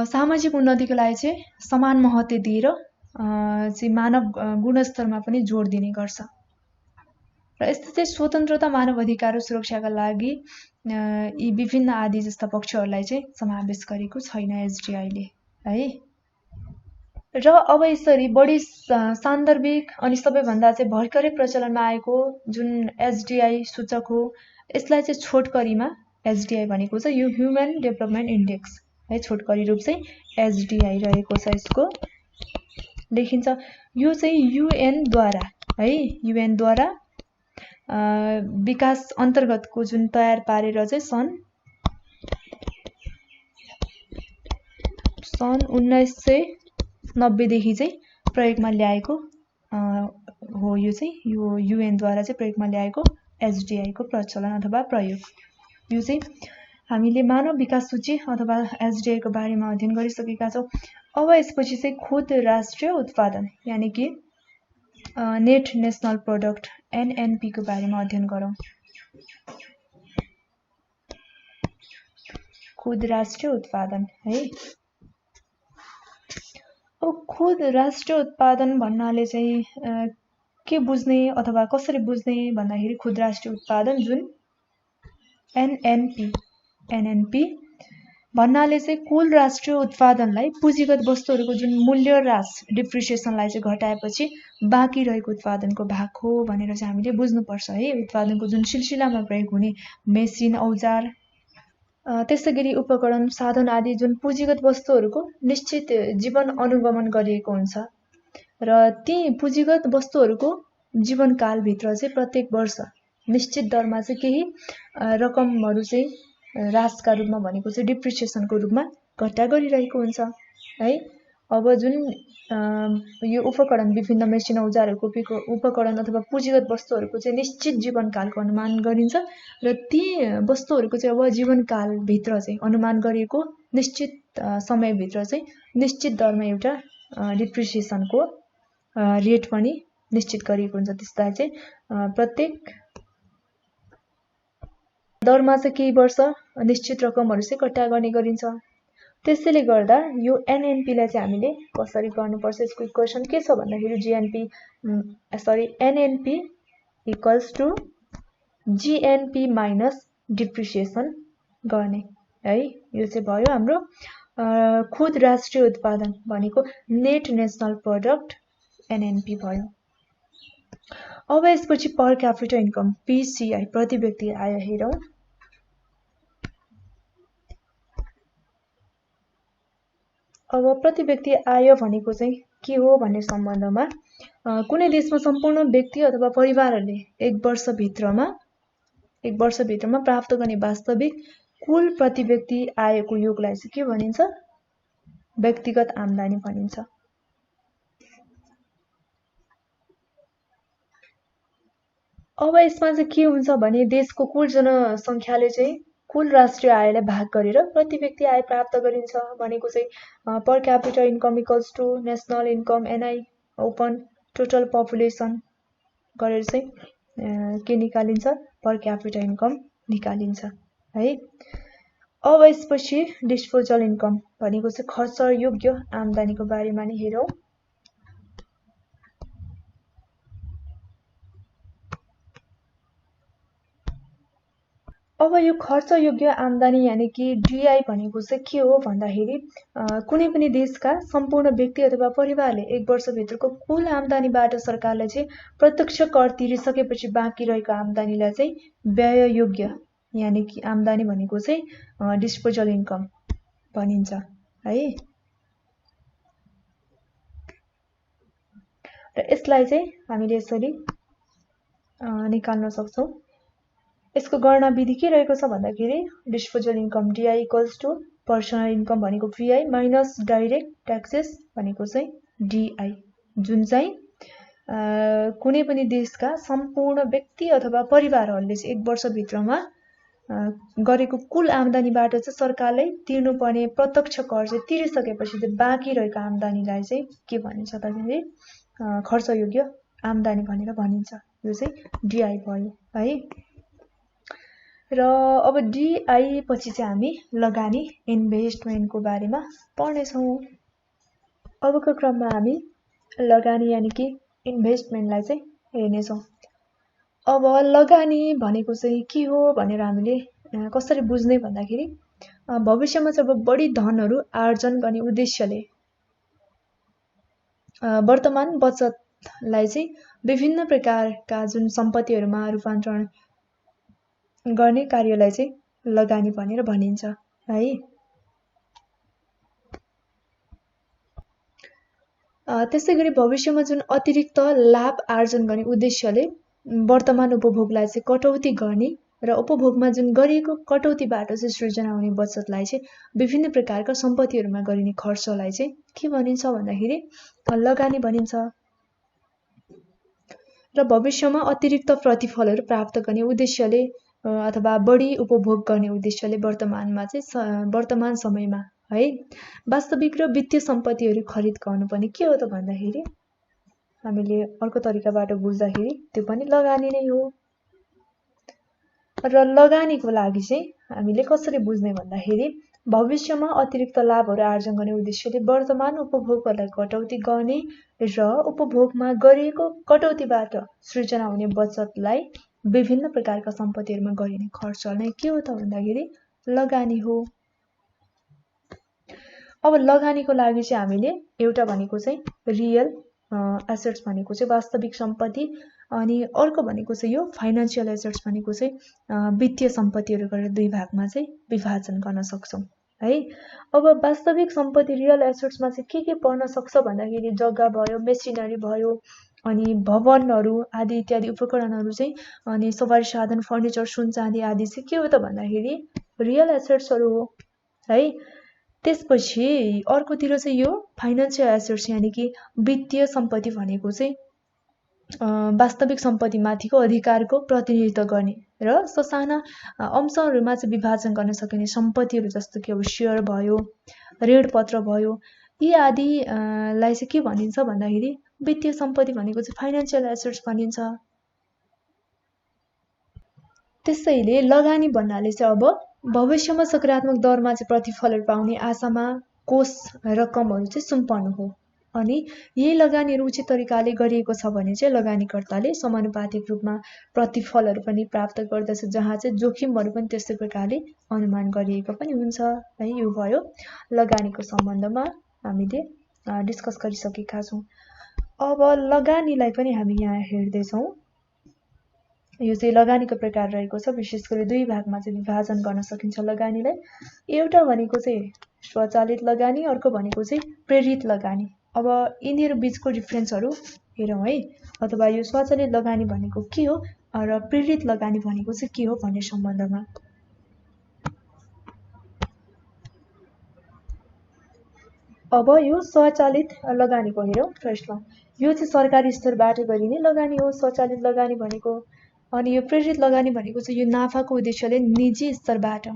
सामाजिक उन्नतिको लागि चाहिँ समान महत्त्व दिएर चाहिँ मानव गुणस्तरमा पनि जोड दिने गर्छ। र यस्तो चाहिँ स्वतन्त्रता, मानव अधिकार र सुरक्षाका लागि यी विभिन्न आदि जस्ता पक्षहरूलाई चाहिँ समावेश गरेको छैन एचडिआईले है। र अब यसरी बढी सान्दर्भिक अनि सबैभन्दा चाहिँ भर्खरै प्रचलनमा आएको जुन एचडिआई सूचक हो, यसलाई चाहिँ छोटकरीमा एचडिआई भनेको चाहिँ यो ह्युमन डेभलपमेन्ट इन्डेक्स है, छोटकरी रूप चाहिँ एचडिआई रहेको छ। यसको देखिन्छ यो चाहिँ युएनद्वारा विकास अन्तर्गतको जुन तयार पारेर चाहिँ सन् 1990 देखि चाहिँ प्रयोगमा ल्याएको हो। यो चाहिँ यो युएनद्वारा चाहिँ प्रयोगमा ल्याएको एचडिआईको प्रचलन अथवा प्रयोग। यो चाहिँ हामीले मानव विकास सूची अथवा एचडिआईको बारेमा अध्ययन गरिसकेका छौँ। अब यसपछि चाहिँ खुद राष्ट्रिय उत्पादन यानि कि नेट नेसनल प्रोडक्ट एनएनपी को बारेमा अध्ययन गरौँ। खुद राष्ट्रिय उत्पादन है। अब खुद राष्ट्रिय उत्पादन भन्नाले चाहिँ के बुझ्ने अथवा कसरी बुझ्ने भन्दाखेरि खुद राष्ट्रिय उत्पादन जुन एनएनपी भन्नाले चाहिँ कुल राष्ट्रिय उत्पादनलाई पुँजीगत वस्तुहरूको जुन मूल्य ह्रास डिप्रिसिएसनलाई चाहिँ घटाएपछि बाँकी रहेको उत्पादनको भाग हो भनेर चाहिँ हामीले बुझ्नुपर्छ है। उत्पादनको जुन सिलसिलामा प्रयोग हुने मेसिन, औजार, त्यसैगरी उपकरण, साधन आदि जुन पुँजीगत वस्तुहरूको निश्चित जीवन अनुगमन गरिएको हुन्छ र ती पुँजीगत वस्तुहरूको जीवनकालभित्र चाहिँ प्रत्येक वर्ष निश्चित दरमा चाहिँ केही रकमहरू चाहिँ ह्रासका रूपमा भनेको चाहिँ डिप्रिसिएसनको रूपमा घट्टा गरिरहेको हुन्छ है। अब जुन यो उपकरण, विभिन्न मेसिन, औजारहरूको उपकरण अथवा पुँजीगत वस्तुहरूको चाहिँ निश्चित जीवनकालको अनुमान गरिन्छ र ती वस्तुहरूको चाहिँ अब जीवनकालभित्र चाहिँ अनुमान गरिएको निश्चित समयभित्र चाहिँ निश्चित दरमा एउटा डिप्रिसिएसनको रेट पनि निश्चित गरिएको हुन्छ। त्यसलाई चाहिँ प्रत्येक दरमा चाहिँ केही वर्ष निश्चित रकमहरू चाहिँ कट्टा गर्ने गरिन्छ। त्यसैले गर्दा यो एनएनपीलाई चाहिँ हामीले कसरी गर्नुपर्छ, यसको इक्वेसन के छ भन्दाखेरि NNP equals to GNP minus depreciation गर्ने है। यो चाहिँ भयो हाम्रो खुद राष्ट्रिय उत्पादन भनेको नेट नेसनल प्रोडक्ट एनएनपी भयो। अब यसपछि पर क्यापिटा इन्कम पीसीआई प्रति व्यक्ति आय हेरौँ। अब प्रति व्यक्ति आय भनेको चाहिँ के हो भन्ने सम्बन्धमा कुनै देशमा सम्पूर्ण व्यक्ति अथवा परिवारहरूले एक वर्षभित्रमा प्राप्त गर्ने वास्तविक कुल प्रति व्यक्ति आयको योगलाई चाहिँ के भनिन्छ? व्यक्तिगत आम्दानी भनिन्छ। अब यसमा चाहिँ के हुन्छ भने देशको कुल जनसङ्ख्याले चाहिँ कुल राष्ट्रिय आयलाई भाग गरेर प्रति व्यक्ति आय प्राप्त गरिन्छ भनेको चाहिँ per capita income equals to national income NI upon total population गरेर चाहिँ के निकालिन्छ पर क्यापिटा इन्कम निकालिन्छ है। अब यसपछि डिस्पोजल इन्कम भनेको चाहिँ खर्च योग्य आम्दानीको बारेमा नै हेरौँ। अब यो खर्च योग्य आम्दानी यानी कि डिआई भनेको चाहिँ के हो भन्दाखेरि कुनै पनि देशका सम्पूर्ण व्यक्ति अथवा परिवारले एक वर्षभित्रको कुल आम्दानीबाट सरकारलाई चाहिँ प्रत्यक्ष कर तिरिसकेपछि बाँकी रहेको आम्दानीलाई चाहिँ व्यय योग्य यानी कि आम्दानी भनेको चाहिँ डिस्पोजल इन्कम भनिन्छ है। र यसलाई चाहिँ हामीले यसरी निकाल्न सक्छौँ। यसको गणना विधि के रहेको छ भन्दाखेरि disposal income DI equals to personal income भनेको पिआई माइनस डाइरेक्ट ट्याक्सेस भनेको चाहिँ डिआई, जुन चाहिँ कुनै पनि देशका सम्पूर्ण व्यक्ति अथवा परिवारहरूले चाहिँ एक वर्षभित्रमा गरेको कुल आम्दानीबाट चाहिँ सरकारलाई तिर्नुपर्ने प्रत्यक्ष कर चाहिँ तिरिसकेपछि चाहिँ बाँकी रहेको आम्दानीलाई चाहिँ के भनिन्छ भन्दाखेरि खर्च योग्य आम्दानी भनेर भनिन्छ। यो चाहिँ डिआई भयो है। र अब डिआई पछि चाहिँ हामी लगानी इन्भेस्टमेन्टको बारेमा पढ्नेछौँ। अबको क्रममा हामी लगानी यानी कि इन्भेस्टमेन्टलाई चाहिँ हेर्नेछौँ। अब लगानी भनेको चाहिँ के हो भनेर हामीले कसरी बुझ्ने भन्दाखेरि भविष्यमा चाहिँ अब बढी धनहरू आर्जन गर्ने उद्देश्यले वर्तमान बचतलाई चाहिँ विभिन्न प्रकारका जुन सम्पत्तिहरूमा रूपान्तरण गर्ने कार्यलाई चाहिँ लगानी भनेर भनिन्छ है। त्यसै गरी भविष्यमा जुन अतिरिक्त लाभ आर्जन गर्ने उद्देश्यले वर्तमान उपभोगलाई चाहिँ कटौती गर्ने र उपभोगमा जुन गरिएको कटौतीबाट चाहिँ सृजना हुने बचतलाई चाहिँ विभिन्न प्रकारका सम्पत्तिहरूमा गरिने खर्चलाई चाहिँ के भनिन्छ भन्दाखेरि लगानी भनिन्छ। र भविष्यमा अतिरिक्त प्रतिफलहरू प्राप्त गर्ने उद्देश्यले अथवा बढी उपभोग गर्ने उद्देश्यले वर्तमान समयमा है वास्तविक र वित्तीय सम्पत्तिहरू खरिद गर्नुपर्ने के हो त भन्दाखेरि हामीले अर्को तरिकाबाट बुझ्दाखेरि त्यो पनि लगानी नै हो। र लगानीको लागि चाहिँ हामीले कसरी बुझ्ने भन्दाखेरि भविष्यमा अतिरिक्त लाभहरू आर्जन गर्ने उद्देश्यले वर्तमान उपभोगलाई कटौती गर्ने र उपभोगमा गरिएको कटौतीबाट सृजना हुने बचतलाई विभिन्न प्रकारका सम्पत्तिहरूमा गरिने खर्च नै के हो त भन्दाखेरि लगानी हो। अब लगानीको लागि चाहिँ हामीले एउटा भनेको चाहिँ रियल एसेट्स भनेको चाहिँ वास्तविक सम्पत्ति, अनि अर्को भनेको चाहिँ यो फाइनान्शियल एसेट्स भनेको चाहिँ वित्तीय सम्पत्तिहरू गरेर दुई भागमा चाहिँ विभाजन गर्न सक्छौँ है। अब वास्तविक सम्पत्ति रियल एसेट्समा चाहिँ के पर्न सक्छ भन्दाखेरि जग्गा भयो, मेसिनरी भयो, अनि भवनहरू आदि इत्यादि उपकरणहरू चाहिँ, अनि सवारी साधन, फर्निचर, सुन चाँदी आदि चाहिँ के हो त भन्दाखेरि रियल एसेट्सहरू हो है। त्यसपछि अर्कोतिर चाहिँ यो फाइनान्शियल एसेट्स यानी कि वित्तीय सम्पत्ति भनेको चाहिँ वास्तविक सम्पत्ति माथिको अधिकारको प्रतिनिधित्व गर्ने र ससाना अंशहरूमा चाहिँ विभाजन गर्न सकिने सम्पत्तिहरू जस्तो कि अब शेयर भयो, ऋणपत्र भयो, यी आदिलाई चाहिँ के भनिन्छ भन्दाखेरि वित्तीय सम्पत्ति भनेको चाहिँ फाइनान्शियल एसेट्स भनिन्छ। त्यसैले लगानी भन्नाले चाहिँ अब भविष्यमा सकारात्मक दरमा चाहिँ प्रतिफलहरू पाउने आशामा कोष रकमहरू चाहिँ सुम्पनु हो, अनि यही लगानीहरू उचित तरिकाले गरिएको छ भने चाहिँ लगानीकर्ताले समानुपातिक रूपमा प्रतिफलहरू पनि प्राप्त गर्दछ, जहाँ चाहिँ जोखिमहरू पनि त्यस्तै प्रकारले अनुमान गरिएको पनि हुन्छ है। यो भयो लगानीको सम्बन्धमा हामीले डिस्कस गरिसकेका छौँ। अब लगानीलाई पनि हामी यहाँ हेर्दैछौँ। यो चाहिँ लगानीको प्रकार रहेको छ, विशेष गरी दुई भागमा चाहिँ विभाजन गर्न सकिन्छ लगानीलाई। एउटा भनेको चाहिँ स्वचालित लगानी, अर्को भनेको चाहिँ प्रेरित लगानी। अब यिनीहरू बीचको डिफ्रेन्सहरू हेरौँ है, अथवा यो स्वचालित लगानी भनेको के हो र प्रेरित लगानी भनेको चाहिँ के हो भन्ने सम्बन्धमा। अब यो स्वचालित लगानीको हेरौँ फर्स्टमा। यो चाहिँ सरकारी स्तरबाट गरिने लगानी हो स्वचालित लगानी भनेको। अनि यो प्रेरित लगानी भनेको चाहिँ यो नाफाको उद्देश्यले निजी स्तरबाट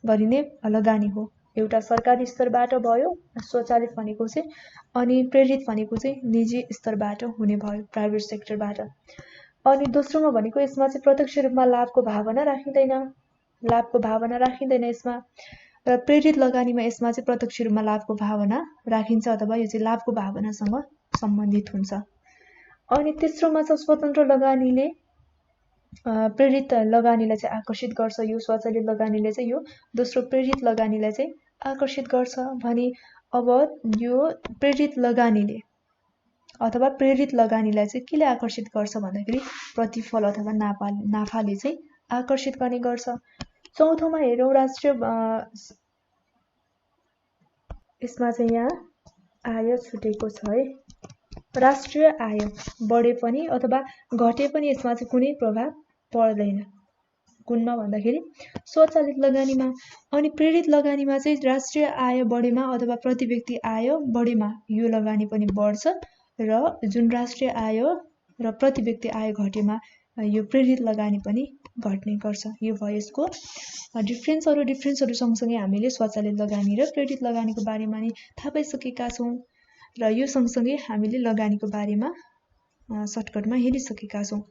गरिने लगानी हो। एउटा सरकारी स्तरबाट भयो स्वचालित भनेको चाहिँ, अनि प्रेरित भनेको चाहिँ निजी स्तरबाट हुने भयो, प्राइभेट सेक्टरबाट। अनि दोस्रोमा भनेको यसमा चाहिँ प्रत्यक्ष रूपमा लाभको भावना राखिँदैन यसमा। र प्रेरित लगानीमा यसमा चाहिँ प्रत्यक्ष रूपमा लाभको भावना राखिन्छ अथवा यो चाहिँ लाभको भावनासँग सम्बन्धित हुन्छ। अनि तेस्रोमा चाहिँ स्वतन्त्र लगानीले प्रेरित लगानीलाई चाहिँ आकर्षित गर्छ। यो स्वचालित लगानीले चाहिँ यो दोस्रो प्रेरित लगानीलाई चाहिँ आकर्षित गर्छ भने अब यो प्रेरित लगानीले अथवा प्रेरित लगानीलाई चाहिँ केले आकर्षित गर्छ भन्दाखेरि प्रतिफल अथवा नाफाले चाहिँ आकर्षित गर्ने गर्छ। चौथोमा हेरौँ राष्ट्रिय यसमा चाहिँ यहाँ आय छुटेको छ है। राष्ट्रिय आय बढे पनि अथवा घटे पनि यसमा चाहिँ कुनै प्रभाव पर्दैन। कुनमा भन्दाखेरि स्वचालित लगानीमा। अनि प्रेरित लगानीमा चाहिँ राष्ट्रिय आय बढेमा अथवा प्रति व्यक्ति आय बढेमा यो लगानी पनि बढ्छ र जुन राष्ट्रिय आय र प्रति व्यक्ति आय घटेमा यो प्रेरित लगानी पनि घट्ने गर्छ। यो भयो यसको डिफ्रेन्सहरू सँगसँगै हामीले स्वचालित लगानी र प्रेरित लगानीको बारेमा नि थाहा पाइसकेका छौँ र यो सँगसँगै हामीले लगानीको बारेमा सर्टकटमा हेरिसकेका छौँ।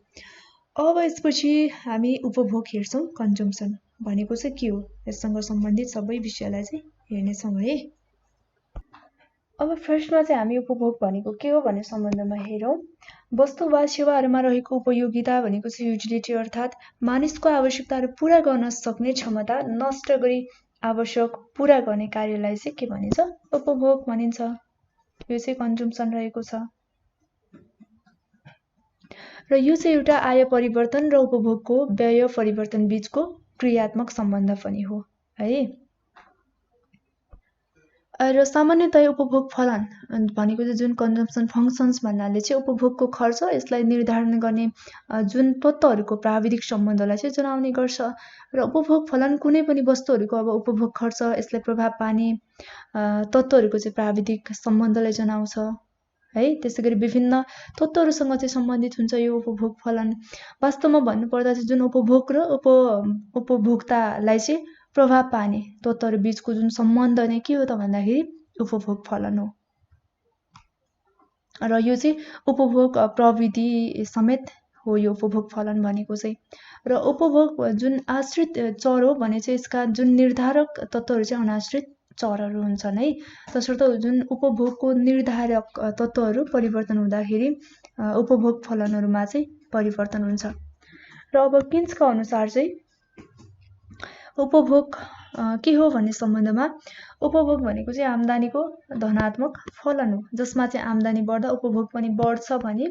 अब यसपछि हामी उपभोग हेर्छौँ। कन्जम्सन भनेको चाहिँ के हो, यससँग सम्बन्धित सबै विषयलाई चाहिँ हेर्नेछौँ है। अब फर्स्टमा चाहिँ हामी उपभोग भनेको के हो भन्ने सम्बन्धमा हेरौँ। वस्तु वा सेवाहरूमा रहेको उपयोगिता भनेको चाहिँ युटिलिटी, अर्थात् मानिसको आवश्यकताहरू पूरा गर्न सक्ने क्षमता नष्ट गरी आवश्यक पूरा गर्ने कार्यलाई चाहिँ के भनिन्छ, उपभोग भनिन्छ। यो चाहिँ कन्जम्सन रहेको छ र यो चाहिँ एउटा आय परिवर्तन र उपभोगको व्यय परिवर्तन बीचको क्रियात्मक सम्बन्ध पनि हो है। र सामान्यतया उपभोग फलन भनेको चाहिँ जुन कन्जम्सन फङ्सन्स भन्नाले चाहिँ उपभोगको खर्च यसलाई निर्धारण गर्ने जुन तत्त्वहरूको प्राविधिक सम्बन्धलाई चाहिँ जनाउने गर्छ। र उपभोग फलन कुनै पनि वस्तुहरूको अब उपभोग खर्च यसलाई प्रभाव पार्ने तत्त्वहरूको चाहिँ प्राविधिक सम्बन्धलाई जनाउँछ है। त्यसैगरी विभिन्न तत्त्वहरूसँग चाहिँ सम्बन्धित हुन्छ यो उपभोग फलन। वास्तवमा भन्नुपर्दा चाहिँ जुन उपभोग र उपभोक्तालाई चाहिँ प्रभाव पार्ने तत्त्वहरू बीचको जुन सम्बन्ध नै के हो त भन्दाखेरि उपभोग फलन हो। र यो चाहिँ उपभोग प्रविधि समेत हो यो उपभोग फलन भनेको चाहिँ। र उपभोग जुन आश्रित चर हो भने चाहिँ यसका जुन निर्धारक तत्त्वहरू चाहिँ अनाश्रित चरहरू हुन्छन् है। तसर्थ जुन उपभोगको निर्धारक तत्त्वहरू परिवर्तन हुँदाखेरि उपभोग फलनहरूमा चाहिँ परिवर्तन हुन्छ। र अब किन्सका अनुसार चाहिँ उपभोग के हो भन्ने सम्बन्धमा उपभोग भनेको चाहिँ आम्दानीको धनात्मक फलन हो, जसमा चाहिँ आम्दानी बढ्दा उपभोग पनि बढ्छ भने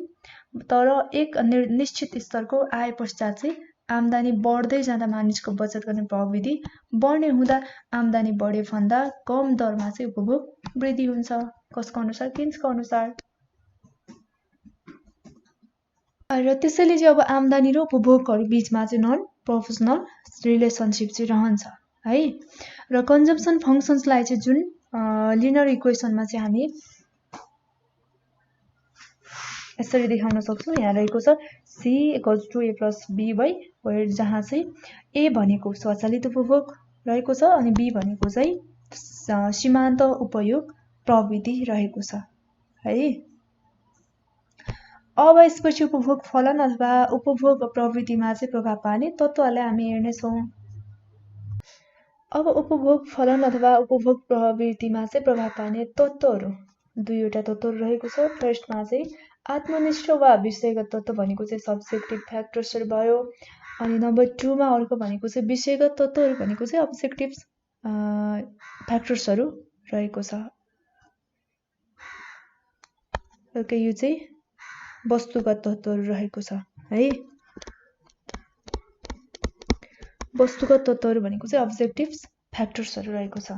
तर एक निश्चित स्तरको आए पश्चात चाहिँ आम्दानी बढ्दै जाँदा मानिसको बचत गर्ने प्रविधि बढ्ने हुँदा आम्दानी बढे भन्दा कम दरमा चाहिँ उपभोग वृद्धि हुन्छ। कसको अनुसार, किन्सको अनुसार। र त्यसैले चाहिँ अब आम्दानी र उपभोगहरू बीचमा चाहिँ नन प्रोपोर्सनल रिलेसनसिप चाहिँ रहन्छ है। र कन्जम्सन फङ्सन्सलाई चाहिँ जुन लिनियर इक्वेसनमा चाहिँ हामी यसरी देखाउन सक्छौँ। यहाँ रहेको छ C = A + B by where जहाँ चाहिँ A भनेको स्वचालित उपभोग रहेको छ अनि B भनेको चाहिँ सीमान्त उपयोग प्रविधि रहेको छ है। अब यसपछि उपभोग फलन अथवा उपभोग प्रवृत्तिमा चाहिँ प्रभाव पार्ने तत्त्वहरूलाई हामी हेर्नेछौँ। अब उपभोग फलन अथवा उपभोग प्रवृत्तिमा चाहिँ प्रभाव पार्ने तत्त्वहरू दुईवटा तत्त्वहरू रहेको छ। फर्स्टमा चाहिँ आत्मनिष्ठ वा विषयगत तत्त्व भनेको चाहिँ सब्जेक्टिभ फ्याक्टर्सहरू भयो। अनि नम्बर 2 मा अर्को भनेको चाहिँ विषयगत तत्त्वहरू भनेको चाहिँ अब्जेक्टिभ फ्याक्टर्सहरू रहेको छ। ओके, यो चाहिँ वस्तुगत तत्त्वहरू रहेको छ है। वस्तुगत तत्त्वहरू भनेको चाहिँ अब्जेक्टिभ फ्याक्टर्सहरू रहेको छ।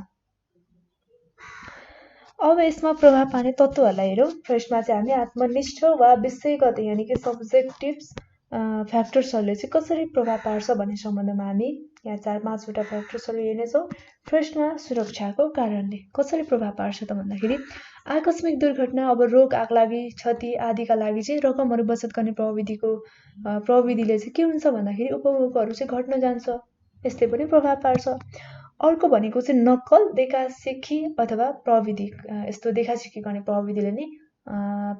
अब यसमा प्रभाव पार्ने तत्त्वहरूलाई हेरौँ। फर्स्टमा चाहिँ हामी आत्मनिष्ठ वा विषयगत यानि कि सब्जेक्टिभ फ्याक्टर्सहरूले चाहिँ कसरी प्रभाव पार्छ भन्ने सम्बन्धमा हामी यहाँ 4-5वटा फ्याक्टर्सहरू हेर्नेछौँ। फर्स्टमा सुरक्षाको कारणले कसरी प्रभाव पार्छ त भन्दाखेरि आकस्मिक दुर्घटना अब रोग आगलागी क्षति आदिका लागि चाहिँ रकमहरू बचत गर्ने प्रविधिले चाहिँ के हुन्छ भन्दाखेरि उपभोगहरू चाहिँ घट्न जान्छ, यसले पनि प्रभाव पार्छ। अर्को भनेको चाहिँ नक्कल देखासेखी अथवा प्रविधि, यस्तो देखासेखी गर्ने प्रविधिले नै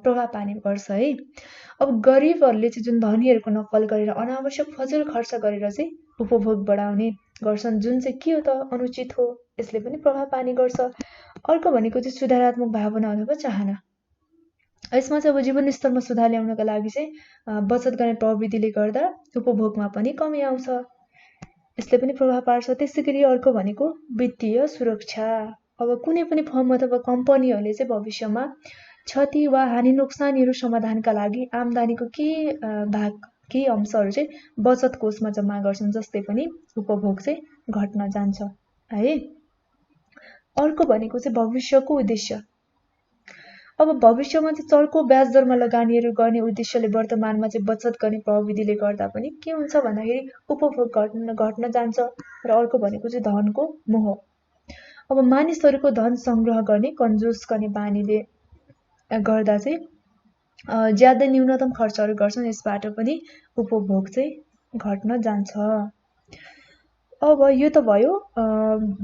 प्रभाव पार्ने गर्छ है। अब गरिबहरूले चाहिँ जुन धनीहरूको नक्कल गरेर अनावश्यक फजुल खर्च गरेर चाहिँ उपभोग बढाउने गर्छन्, जुन चाहिँ के हो त अनुचित हो, यसले पनि प्रभाव पार्ने गर्छ। अर्को भनेको चाहिँ सुधारात्मक भावना अथवा चाहना, यसमा चाहिँ अब जीवनस्तरमा सुधार ल्याउनका लागि चाहिँ बचत गर्ने प्रविधिले गर्दा उपभोगमा पनि कमी आउँछ, यसले पनि प्रभाव पार्छ। त्यसैगरी अर्को भनेको वित्तीय सुरक्षा, अब कुनै पनि फर्म अथवा कम्पनीहरूले चाहिँ भविष्यमा क्षति वा हानि नोक्सानीहरू समाधानका लागि आम्दानीको केही अंशहरू चाहिँ बचत कोषमा जम्मा गर्छन्, जस्तै पनि उपभोग चाहिँ घट्न जान्छ है। अर्को भनेको चाहिँ भविष्यको उद्देश्य, अब भविष्यमा चाहिँ चर्को ब्याज दरमा लगानीहरू गर्ने उद्देश्यले वर्तमानमा चाहिँ बचत गर्ने प्रविधिले गर्दा पनि के हुन्छ भन्दाखेरि उपभोग घट्न जान्छ। र अर्को भनेको चाहिँ धनको मोह, अब मानिसहरूको धन संग्रह गर्ने कन्जुस गर्ने बानीले गर्दा चाहिँ ज्यादै न्यूनतम खर्चहरू गर्छन्, यसबाट पनि उपभोग चाहिँ घट्न जान्छ। अब यो त भयो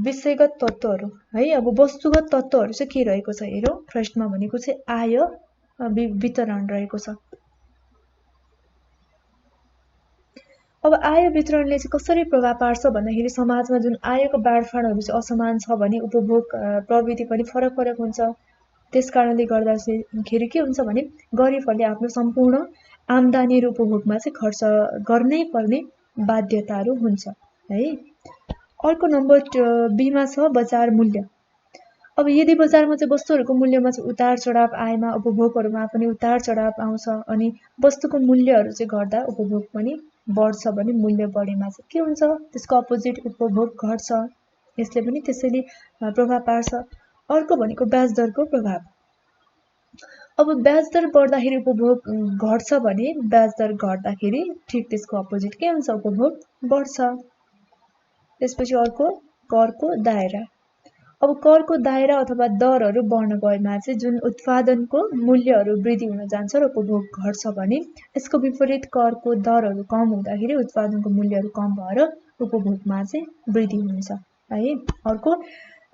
विषयगत तत्त्वहरू है। अब वस्तुगत तत्त्वहरू चाहिँ के रहेको छ हेरौँ। फर्स्टमा भनेको चाहिँ आय वितरण रहेको छ। अब आय वितरणले चाहिँ कसरी प्रभाव पार्छ भन्दाखेरि समाजमा जुन आयको बाँडफाँडहरू चाहिँ असमान छ भने उपभोग प्रवृत्ति पनि फरक फरक हुन्छ। त्यस कारणले गर्दाखेरि के हुन्छ भने गरिबहरूले आफ्नो सम्पूर्ण आम्दानी र उपभोगमा चाहिँ खर्च गर्नै पर्ने बाध्यताहरू हुन्छ है। अर्को नम्बर बीमा छ बजार मूल्य। अब यदि बजारमा चाहिँ वस्तुहरूको मूल्यमा चाहिँ उतार चढाव आएमा उपभोगहरूमा पनि उतार चढाव आउँछ अनि वस्तुको मूल्यहरू चाहिँ घट्दा उपभोग पनि बढ्छ भने मूल्य बढेमा चाहिँ के हुन्छ, त्यसको अपोजिट उपभोग घट्छ, यसले पनि त्यसैले प्रभाव पार्छ। अर्को भनेको ब्याज दरको प्रभाव। अब ब्याज दर बढ्दाखेरि उपभोग घट्छ भने ब्याज दर घट्दाखेरि ठिक त्यसको अपोजिट के हुन्छ, उपभोग बढ्छ। त्यसपछि अर्को करको दायरा। अब करको दायरा अथवा दरहरू बढ्न गएमा चाहिँ जुन उत्पादनको मूल्यहरू वृद्धि हुन जान्छ र उपभोग घट्छ भने यसको विपरीत करको दरहरू कम हुँदाखेरि उत्पादनको मूल्यहरू कम भएर उपभोगमा चाहिँ वृद्धि हुन्छ है। अर्को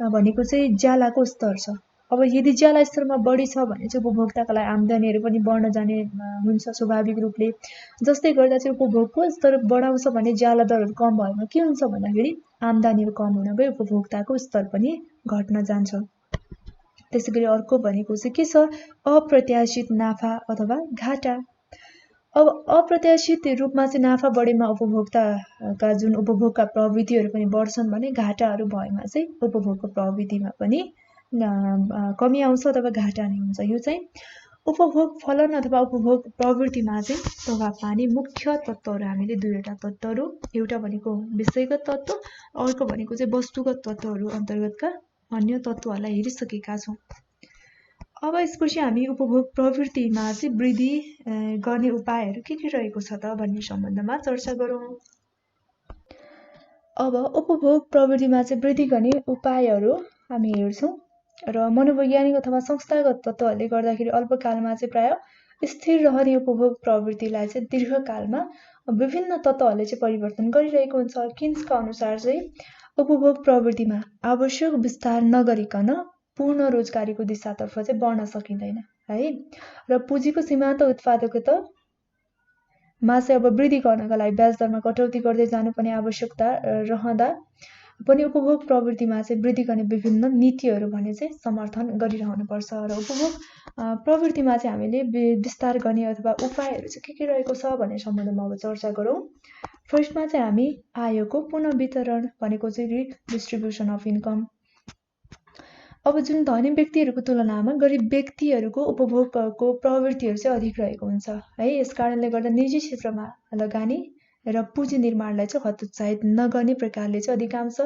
भनेको चाहिँ ज्यालाको स्तर छ। अब यदि ज्याला स्तरमा बढी छ भने चाहिँ उपभोक्ताका लागि आम्दानीहरू पनि बढ्न जाने हुन्छ स्वाभाविक रूपले। जस्तै गर्दा चाहिँ उपभोगको स्तर बढाउँछ भने ज्याला दरहरू कम भएमा के हुन्छ भन्दाखेरि आम्दानीहरू कम हुन गए उपभोक्ताको स्तर पनि घट्न जान्छ। त्यसैगरी अर्को भनेको चाहिँ के छ, अप्रत्याशित नाफा अथवा घाटा। अब अप्रत्याशित रूपमा चाहिँ नाफा बढेमा उपभोक्ताका जुन उपभोगका प्रवृत्तिहरू पनि बढ्छन् भने घाटाहरू भएमा चाहिँ उपभोगको प्रवृत्तिमा पनि कमी आउँछ अथवा घाटा नै हुन्छ। यो चाहिँ उपभोग फलन अथवा उपभोग प्रवृत्तिमा चाहिँ प्रभाव पार्ने मुख्य तत्त्वहरू हामीले दुईवटा तत्त्वहरू, एउटा भनेको विषयगत तत्त्व, अर्को भनेको चाहिँ वस्तुगत तत्त्वहरू अन्तर्गतका अन्य तत्त्वहरूलाई हेरिसकेका छौँ। अब यसपछि हामी उपभोग प्रवृत्तिमा चाहिँ वृद्धि गर्ने उपायहरू के रहेको छ त भन्ने सम्बन्धमा चर्चा गरौँ। अब उपभोग प्रवृत्तिमा चाहिँ वृद्धि गर्ने उपायहरू हामी हेर्छौँ र मनोवैज्ञानिक अथवा संस्थागत तत्त्वहरूले गर्दाखेरि अल्पकालमा चाहिँ प्राय स्थिर रहने उपभोग प्रवृत्तिलाई चाहिँ दीर्घकालमा विभिन्न तत्त्वहरूले चाहिँ परिवर्तन गरिरहेको हुन्छ। किन्सका अनुसार चाहिँ उपभोग प्रवृत्तिमा आवश्यक विस्तार नगरिकन पूर्ण रोजगारीको दिशातर्फ चाहिँ बढ्न सकिँदैन है। र पुँजीको सीमान्त उत्पादकतामा चाहिँ अब वृद्धि गर्नका लागि ब्याज दरमा कटौती गर्दै जानुपर्ने आवश्यकता रहँदा पनि उपभोग प्रवृत्तिमा चाहिँ वृद्धि गर्ने विभिन्न नीतिहरू भने चाहिँ समर्थन गरिरहनुपर्छ। र उपभोग प्रवृत्तिमा चाहिँ हामीले विस्तार गर्ने अथवा उपायहरू चाहिँ के रहेको छ भन्ने सम्बन्धमा अब चर्चा गरौँ। फर्स्टमा चाहिँ हामी आयको पुनः वितरण भनेको चाहिँ रिडिस्ट्रिब्युसन अफ इन्कम। अब जुन धनी व्यक्तिहरूको तुलनामा गरिब व्यक्तिहरूको उपभोगको प्रवृत्तिहरू चाहिँ अधिक रहेको हुन्छ है। यस कारणले गर्दा निजी क्षेत्रमा लगानी र पुँजी निर्माणलाई चाहिँ हतोत्साहित नगर्ने प्रकारले चाहिँ अधिकांश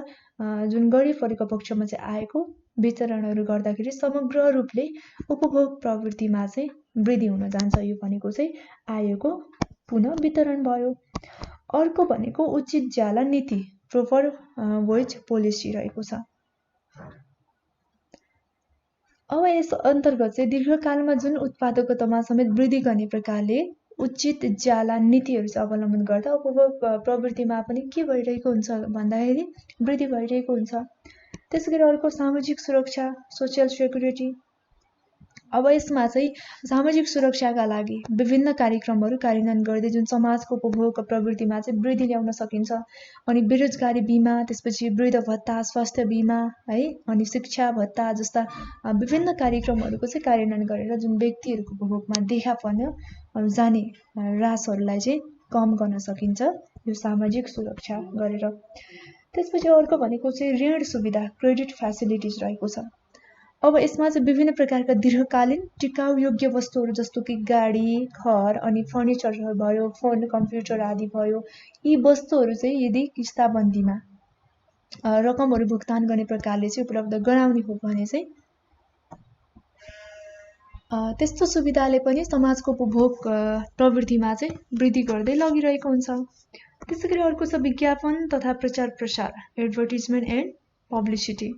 जुन गरिबहरूको पक्षमा चाहिँ आएको वितरणहरू गर्दाखेरि समग्र रूपले उपभोग प्रवृत्तिमा चाहिँ वृद्धि हुन जान्छ। यो भनेको चाहिँ आयको पुनः वितरण भयो। अर्को भनेको उचित ज्याला नीति। प्रोपर वेज पोलिसी रहेको छ। अब यस अन्तर्गत चाहिँ दीर्घकालमा जुन उत्पादकतामा समेत वृद्धि गर्ने प्रकारले उचित ज्याला नीतिहरू चाहिँ अवलम्बन गर्दा उपभोग प्रवृत्तिमा पनि के भइरहेको हुन्छ भन्दाखेरि वृद्धि भइरहेको हुन्छ। त्यसैगरी अर्को सामाजिक सुरक्षा, सोसियल सेक्युरिटी। अब यसमा चाहिँ सामाजिक सुरक्षाका लागि विभिन्न कार्यक्रमहरू कार्यान्वयन गर्दै जुन समाजको उपभोग प्रवृत्तिमा चाहिँ वृद्धि ल्याउन सकिन्छ। अनि बेरोजगारी बिमा, त्यसपछि वृद्ध भत्ता, स्वास्थ्य बिमा है, अनि शिक्षा भत्ता जस्ता विभिन्न कार्यक्रमहरूको चाहिँ कार्यान्वयन गरेर जुन व्यक्तिहरूको उपभोगमा देखा पर्न जाने ह्रासहरूलाई चाहिँ कम गर्न सकिन्छ यो सामाजिक सुरक्षा गरेर। त्यसपछि अर्को भनेको चाहिँ ऋण सुविधा, क्रेडिट फेसिलिटिज रहेको छ। अब यसमा चाहिँ विभिन्न प्रकारका दीर्घकालीन टिकाउ योग्य वस्तुहरू जस्तो कि गाडी, घर अनि फर्निचरहरू भयो, फोन, कम्प्युटर आदि भयो, यी वस्तुहरू चाहिँ यदि किस्ताबन्दीमा रकमहरू भुक्तान गर्ने प्रकारले चाहिँ उपलब्ध गराउने हो भने चाहिँ त्यस्तो सुविधाले पनि समाजको उपभोग प्रवृत्तिमा चाहिँ वृद्धि गर्दै लगिरहेको हुन्छ। त्यसैगरी अर्को छ विज्ञापन तथा प्रचार प्रसार, एडभर्टिजमेन्ट एन्ड पब्लिसिटी।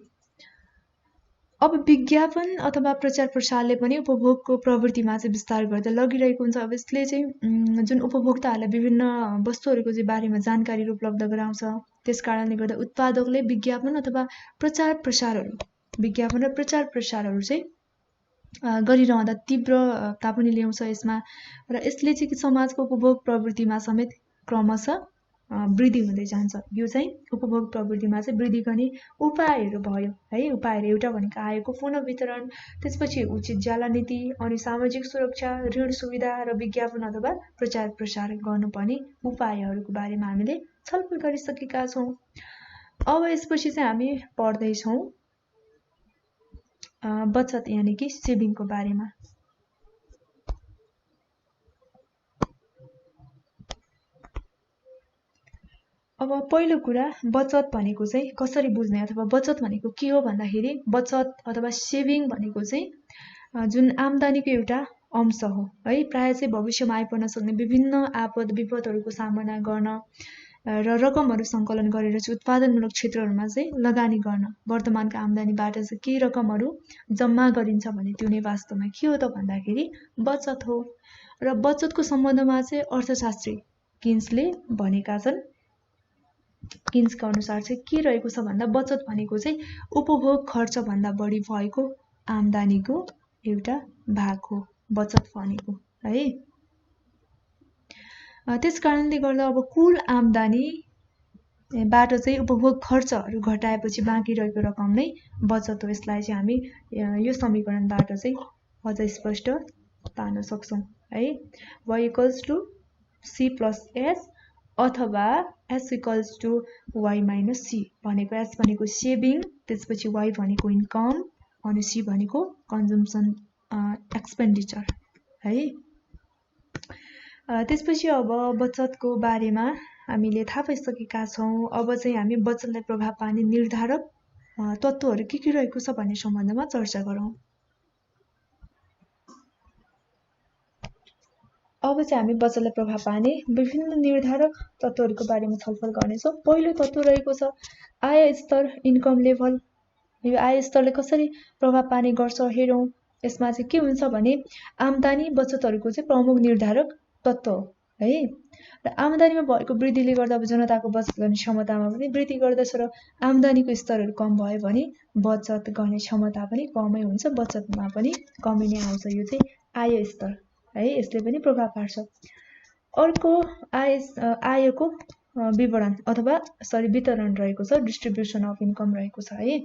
अब विज्ञापन अथवा प्रचार प्रसारले पनि उपभोगको प्रवृत्तिमा चाहिँ विस्तार गर्दै लगिरहेको हुन्छ। अब यसले चाहिँ जुन उपभोक्ताहरूलाई विभिन्न वस्तुहरूको चाहिँ बारेमा जानकारीहरू उपलब्ध गराउँछ। त्यस कारणले गर्दा उत्पादकले विज्ञापन अथवा प्रचार प्रसारहरू चाहिँ गरिरहँदा तीव्रता पनि ल्याउँछ यसमा, र यसले चाहिँ समाजको उपभोग प्रवृत्तिमा समेत क्रमशः वृद्धि हुँदै जान्छ। यो चाहिँ उपभोग प्रवृत्तिमा चाहिँ वृद्धि गर्ने उपायहरू भयो है। उपायहरू एउटा भनेको आयको पुनः वितरण, त्यसपछि उचित ज्याला नीति, अनि सामाजिक सुरक्षा, ऋण सुविधा र विज्ञापन अथवा प्रचार प्रसार गर्नुपर्ने उपायहरूको बारेमा हामीले छलफल गरिसकेका छौँ। अब यसपछि चाहिँ हामी पढ्दैछौँ बचत यानि कि सेभिङको बारेमा। अब पहिलो कुरा बचत भनेको चाहिँ कसरी बुझ्ने अथवा बचत भनेको के हो भन्दाखेरि बचत अथवा सेभिङ भनेको चाहिँ जुन आम्दानीको एउटा अंश हो है। प्राय चाहिँ भविष्यमा आइपर्न सक्ने विभिन्न आपद विपदहरूको सामना गर्न र रकमहरू सङ्कलन गरेर चाहिँ उत्पादनमूलक क्षेत्रहरूमा चाहिँ लगानी गर्न वर्तमानको आम्दानीबाट चाहिँ के रकमहरू जम्मा गरिन्छ भने त्यो नै वास्तवमा के हो त भन्दाखेरि बचत हो। र बचतको सम्बन्धमा चाहिँ अर्थशास्त्री किन्सले भनेका छन्, किन्सका अनुसार चाहिँ के रहेको छ भन्दा बचत भनेको चाहिँ उपभोग खर्च भन्दा बढी भएको आम्दानीको एउटा भाग हो बचत भनेको है। त्यस कारणले गर्दा अब कुल आम्दानीबाट चाहिँ उपभोग खर्चहरू घटाएपछि बाँकी रहेको रकम नै बचत हो। यसलाई चाहिँ हामी यो समीकरणबाट चाहिँ अझ स्पष्ट पार्न सक्छौँ है। y = c + s अथवा s = y - c भनेको s भनेको सेभिङ, त्यसपछि y भनेको इन्कम अनि c भनेको कन्जम्सन एक्सपेन्डिचर है। त्यसपछि अब बचतको बारेमा हामीले थाहा पाइसकेका छौँ। अब चाहिँ हामी बचतलाई प्रभाव पार्ने निर्धारक तत्त्वहरू के रहेको छ भन्ने सम्बन्धमा चर्चा गरौँ। अब चाहिँ हामी बचतलाई प्रभाव पार्ने विभिन्न निर्धारक तत्त्वहरूको बारेमा छलफल गर्नेछौँ। पहिलो तत्त्व रहेको छ आय स्तर, इन्कम लेभल। यो आय स्तरले कसरी प्रभाव पार्ने गर्छ हेरौँ। यसमा चाहिँ के हुन्छ भने आम्दानी बचतहरूको चाहिँ प्रमुख निर्धारक तत्त्व हो है। र आम्दानीमा भएको वृद्धिले गर्दा अब जनताको बचत गर्ने क्षमतामा पनि वृद्धि गर्दछ र आम्दानीको स्तरहरू कम भयो भने बचत गर्ने क्षमता पनि कमै हुन्छ, बचतमा पनि कमी नै आउँछ। यो चाहिँ आय स्तर है, यसले पनि प्रभाव पार्छ। अर्को आयको विवरण अथवा वितरण रहेको छ, डिस्ट्रिब्युसन अफ इन्कम रहेको छ है।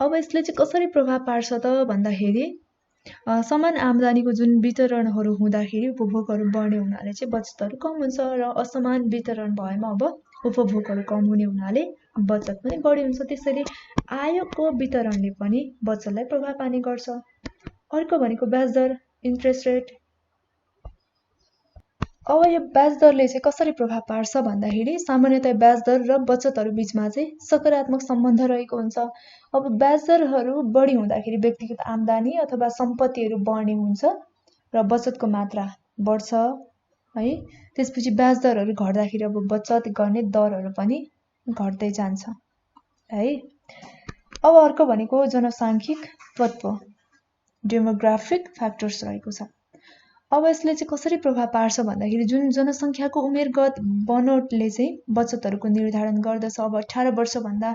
अब यसले चाहिँ कसरी प्रभाव पार्छ त भन्दाखेरि समान आम्दानीको जुन वितरणहरू हुँदाखेरि उपभोगहरू बढ्ने हुनाले चाहिँ बचतहरू कम हुन्छ र असमान वितरण भएमा अब उपभोगहरू कम हुने हुनाले बचत पनि बढी हुन्छ। त्यसैले आयको वितरणले पनि बचतलाई प्रभाव पार्ने गर्छ। अर्को भनेको ब्याज दर, इन्ट्रेस्ट रेट। अब यो ब्याज दरले चाहिँ कसरी प्रभाव पार्छ भन्दाखेरि सामान्यतया ब्याज दर र बचतहरू बीचमा चाहिँ सकारात्मक सम्बन्ध रहेको हुन्छ। अब ब्याज दरहरू बढी हुँदाखेरि व्यक्तिगत आम्दानी अथवा सम्पत्तिहरू बढ्ने हुन्छ र बचतको मात्रा बढ्छ है। त्यसपछि ब्याज दरहरू घट्दाखेरि अब बचत गर्ने दरहरू पनि घट्दै जान्छ है। अब अर्को भनेको जनसाङ्ख्यिक तत्त्व डेमोग्राफिक फ्याक्टर्स रहेको छ। अब यसले चाहिँ कसरी प्रभाव पार्छ भन्दाखेरि जुन जनसङ्ख्याको उमेरगत बनोटले चाहिँ बचतहरूको निर्धारण गर्दछ। अब 18 वर्षभन्दा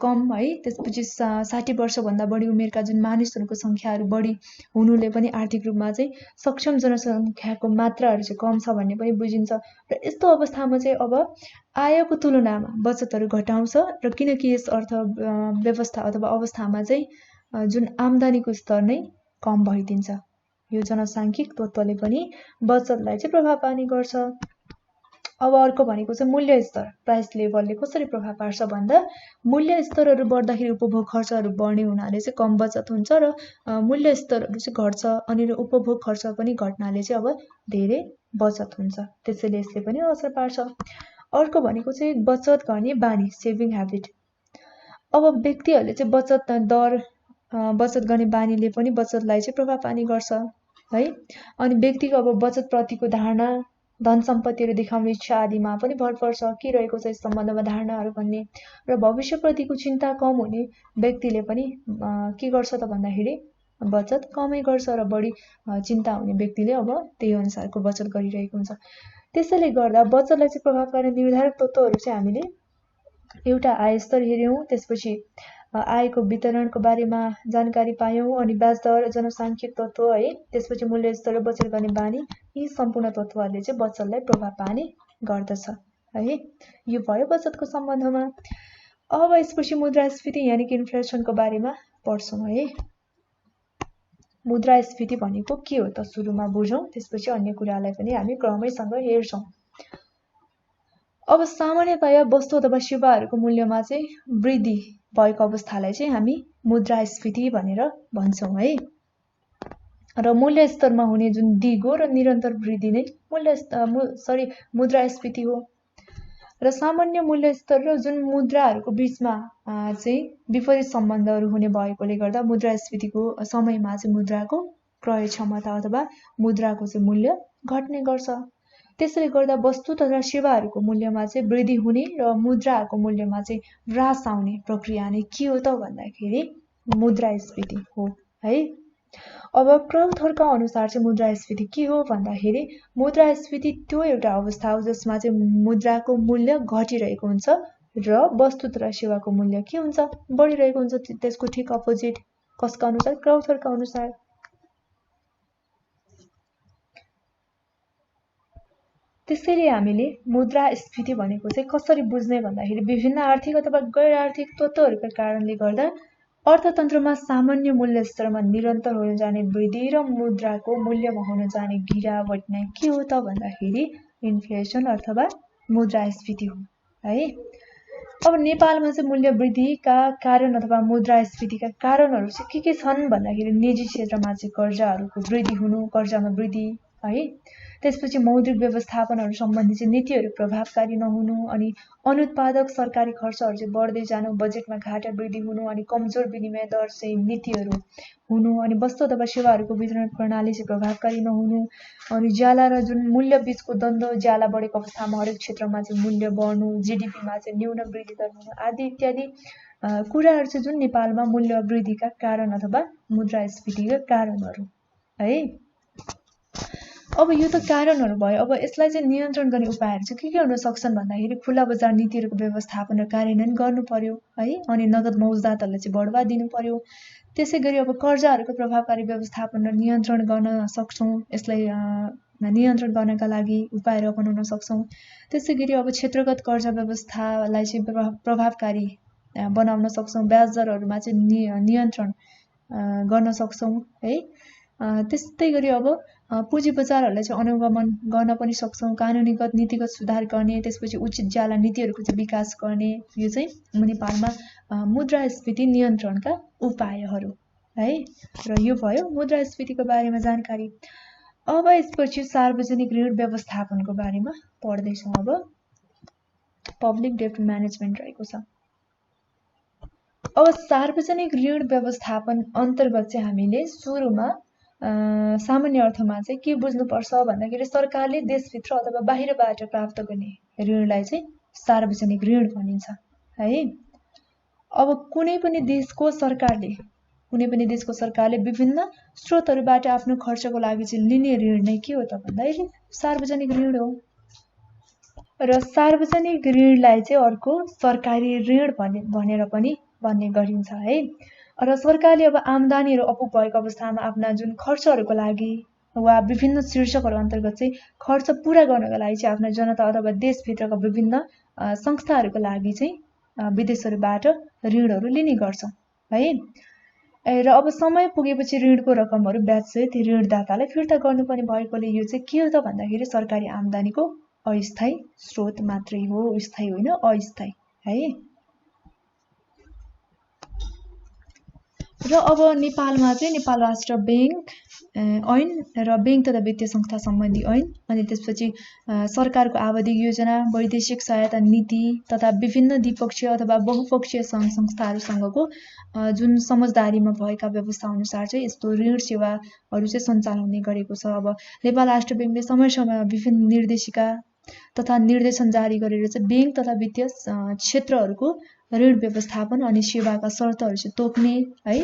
कम है, त्यसपछि 60 वर्षभन्दा बढी उमेरका जुन मानिसहरूको सङ्ख्याहरू बढी हुनुले पनि आर्थिक रूपमा चाहिँ सक्षम जनसङ्ख्याको मात्राहरू चाहिँ कम छ भन्ने पनि बुझिन्छ। र यस्तो अवस्थामा चाहिँ अब आयको तुलनामा बचतहरू घटाउँछ र किनकि यस अर्थ व्यवस्था अथवा अवस्थामा चाहिँ जुन आम्दानीको स्तर नै कम भइदिन्छ। यो जनसाङ्ख्यिक तत्त्वले पनि बचतलाई चाहिँ प्रभाव पार्ने गर्छ। अब अर्को भनेको चाहिँ मूल्य स्तर प्राइस लेभलले कसरी प्रभाव पार्छ भन्दा मूल्य स्तरहरू बढ्दाखेरि उपभोग खर्चहरू बढ्ने हुनाले चाहिँ कम बचत हुन्छ र मूल्य स्तरहरू चाहिँ घट्छ अनि उपभोग खर्च पनि घट्नाले चाहिँ अब धेरै बचत हुन्छ। त्यसैले यसले पनि असर पार्छ। अर्को भनेको चाहिँ बचत गर्ने बानी सेभिङ ह्याबिट। अब व्यक्तिहरूले चाहिँ बचत गर्ने बानीले पनि बचतलाई चाहिँ प्रभाव पार्ने गर्छ है। अनि व्यक्तिको अब बचतप्रतिको धारणा धन सम्पत्तिहरू देखाउने इच्छा आदिमा पनि भर पर्छ के रहेको छ यस सम्बन्धमा धारणाहरू भन्ने। र भविष्यप्रतिको चिन्ता कम हुने व्यक्तिले पनि के गर्छ त भन्दाखेरि बचत कमै गर्छ र बढी चिन्ता हुने व्यक्तिले अब त्यही अनुसारको बचत गरिरहेको हुन्छ। त्यसैले गर्दा बचतलाई चाहिँ प्रभाव पार्ने निर्धारक तत्त्वहरू चाहिँ हामीले एउटा आय स्तर हेऱ्यौँ, त्यसपछि आयको वितरणको बारेमा जानकारी पायौँ, अनि ब्याज दर जनसाङ्ख्यिक तत्त्व है, त्यसपछि मूल्य स्तर र बचत गर्ने बानी, यी सम्पूर्ण तत्त्वहरूले चाहिँ बचतलाई प्रभाव पार्ने गर्दछ है। यो भयो बचतको सम्बन्धमा। अब यसपछि मुद्रास्फीति यानि कि इन्फ्लेसनको बारेमा पढ्छौँ है। मुद्रास्फीति भनेको के हो त सुरुमा बुझौँ, त्यसपछि अन्य कुरालाई पनि हामी क्रमैसँग हेर्छौँ। अब सामान्यतया वस्तु अथवा सेवाहरूको मूल्यमा चाहिँ वृद्धि भएको अवस्थालाई चाहिँ हामी मुद्रास्फीति भनेर भन्छौँ है। र मूल्य स्तरमा हुने जुन दिगो र निरन्तर वृद्धि नै मुद्रास्फीति हो। र सामान्य मूल्य स्तर र जुन मुद्राहरूको बीचमा चाहिँ विपरीत सम्बन्धहरू हुने भएकोले गर्दा मुद्रास्फीतिको समयमा चाहिँ मुद्राको क्रय क्षमता अथवा मुद्राको चाहिँ मूल्य घट्ने गर्छ। त्यसैले गर्दा वस्तु तथा सेवाहरूको मूल्यमा चाहिँ वृद्धि हुने र मुद्राको मूल्यमा चाहिँ ह्रास आउने प्रक्रिया नै के हो त भन्दाखेरि मुद्रास्फीति हो है। अब क्रमथरका अनुसार चाहिँ मुद्रास्फीति के हो भन्दाखेरि मुद्रास्फीति त्यो एउटा अवस्था हो जसमा चाहिँ मुद्राको मूल्य घटिरहेको हुन्छ र वस्तु तथा सेवाको मूल्य के हुन्छ बढिरहेको हुन्छ। त्यसको ठिक अपोजिट कसका अनुसार क्रमथरका अनुसार। त्यसैले हामीले मुद्रास्फीति भनेको चाहिँ कसरी बुझ्ने भन्दाखेरि विभिन्न आर्थिक अथवा गैर आर्थिक तत्त्वहरूका कारणले गर्दा अर्थतन्त्रमा सामान्य मूल्य स्तरमा निरन्तर हुन जाने वृद्धि र मुद्राको मूल्यमा हुन जाने गिरावट नै के हो त भन्दाखेरि इन्फ्लेसन अथवा मुद्रास्फीति हो है। अब नेपालमा चाहिँ मूल्य वृद्धिका कारण अथवा मुद्रास्फीतिका कारणहरू चाहिँ के छन् भन्दाखेरि निजी क्षेत्रमा चाहिँ कर्जाहरूको वृद्धि हुनु, कर्जामा वृद्धि है, त्यसपछि मौद्रिक व्यवस्थापनहरू सम्बन्धी चाहिँ नीतिहरू प्रभावकारी नहुनु, अनि अनुत्पादक सरकारी खर्चहरू चाहिँ बढ्दै जानु, बजेटमा घाटा वृद्धि हुनु, अनि कमजोर विनिमय दर चाहिँ नीतिहरू हुनु, अनि वस्तु अथवा सेवाहरूको वितरण प्रणाली चाहिँ प्रभावकारी नहुनु, अनि ज्याला र जुन मूल्य बीचको द्वन्द्व ज्याला बढेको अवस्थामा हरेक क्षेत्रमा चाहिँ मूल्य बढ्नु, जिडिपीमा चाहिँ न्यून वृद्धि दर हुनु आदि इत्यादि कुराहरू चाहिँ जुन नेपालमा मूल्य वृद्धिका कारण अथवा मुद्रास्फीतिका कारणहरू है। अब यो त कारणहरू भयो। अब यसलाई चाहिँ नियन्त्रण गर्ने उपायहरू चाहिँ के हुन सक्छन् भन्दाखेरि खुला बजार नीतिहरूको व्यवस्थापन र कार्यान्वयन गर्नु पर्यो है, अनि नगद मौजदातहरूलाई चाहिँ बढावा दिनु पर्यो। त्यसै गरी अब कर्जाहरूको प्रभावकारी व्यवस्थापन र नियन्त्रण गर्न सक्छौँ, यसलाई नियन्त्रण गर्नका लागि उपायहरू अपनाउन सक्छौँ। त्यसै गरी अब क्षेत्रगत कर्जा व्यवस्थालाई चाहिँ प्रभावकारी बनाउन सक्छौँ, ब्याज दरहरूमा चाहिँ नियन्त्रण गर्न सक्छौँ है। त्यस्तै गरी अब पुँजी बजारहरूलाई चाहिँ अनुगमन गर्न पनि सक्छौँ, कानुनीगत नीतिगत सुधार गर्ने, त्यसपछि उचित ज्याला नीतिहरूको चाहिँ विकास गर्ने। यो चाहिँ नेपालमा मुद्रास्फीति नियन्त्रणका उपायहरू है। र यो भयो मुद्रास्फीतिको बारेमा जानकारी। अब यसपछि सार्वजनिक ऋण व्यवस्थापनको बारेमा पढ्दैछौँ। अब पब्लिक डेब्ट म्यानेजमेन्ट रहेको छ। अब सार्वजनिक ऋण व्यवस्थापन अन्तर्गत चाहिँ हामीले सुरुमा सामान्य अर्थमा चाहिँ के बुझ्नुपर्छ भन्दाखेरि सरकारले देशभित्र अथवा बाहिरबाट प्राप्त गर्ने ऋणलाई चाहिँ सार्वजनिक ऋण भनिन्छ है। अब कुनै पनि देशको सरकारले विभिन्न स्रोतहरूबाट आफ्नो खर्चको लागि चाहिँ लिने ऋण नै के हो त भन्दाखेरि सार्वजनिक ऋण हो। र सार्वजनिक ऋणलाई चाहिँ अर्को सरकारी ऋण भनेर पनि भन्ने गरिन्छ है। र सरकारले अब आम्दानीहरू अपुग भएको अवस्थामा आफ्ना जुन खर्चहरूको लागि वा विभिन्न शीर्षकहरू अन्तर्गत चाहिँ खर्च पूरा गर्नका लागि चाहिँ आफ्ना जनता अथवा देशभित्रका विभिन्न संस्थाहरूको लागि चाहिँ विदेशहरूबाट ऋणहरू लिने गर्छ है। र अब समय पुगेपछि ऋणको रकमहरू ब्याजसहित ऋणदातालाई फिर्ता गर्नुपर्ने भएकोले यो चाहिँ के हो त भन्दाखेरि सरकारी आम्दानीको अस्थायी स्रोत मात्रै हो, स्थायी होइन, अस्थायी है। र अब नेपालमा चाहिँ नेपाल राष्ट्र बैंक ऐन र बैंक तथा वित्तीय संस्था सम्बन्धी ऐन, अनि त्यसपछि सरकारको आवधिक योजना, वैदेशिक सहायता नीति तथा विभिन्न द्विपक्षीय अथवा बहुपक्षीय सङ्घ संस्थाहरूसँगको जुन समझदारीमा भएका व्यवस्था अनुसार चाहिँ यस्तो ऋण सेवाहरू चाहिँ सञ्चालन हुने गरेको छ। अब नेपाल राष्ट्र बैंकले समय समयमा विभिन्न निर्देशिका तथा निर्देशन जारी गरेर चाहिँ बैंक तथा वित्तीय क्षेत्रहरूको ऋण व्यवस्थापन अनि सेवाका शर्तहरू चाहिँ तोक्ने है।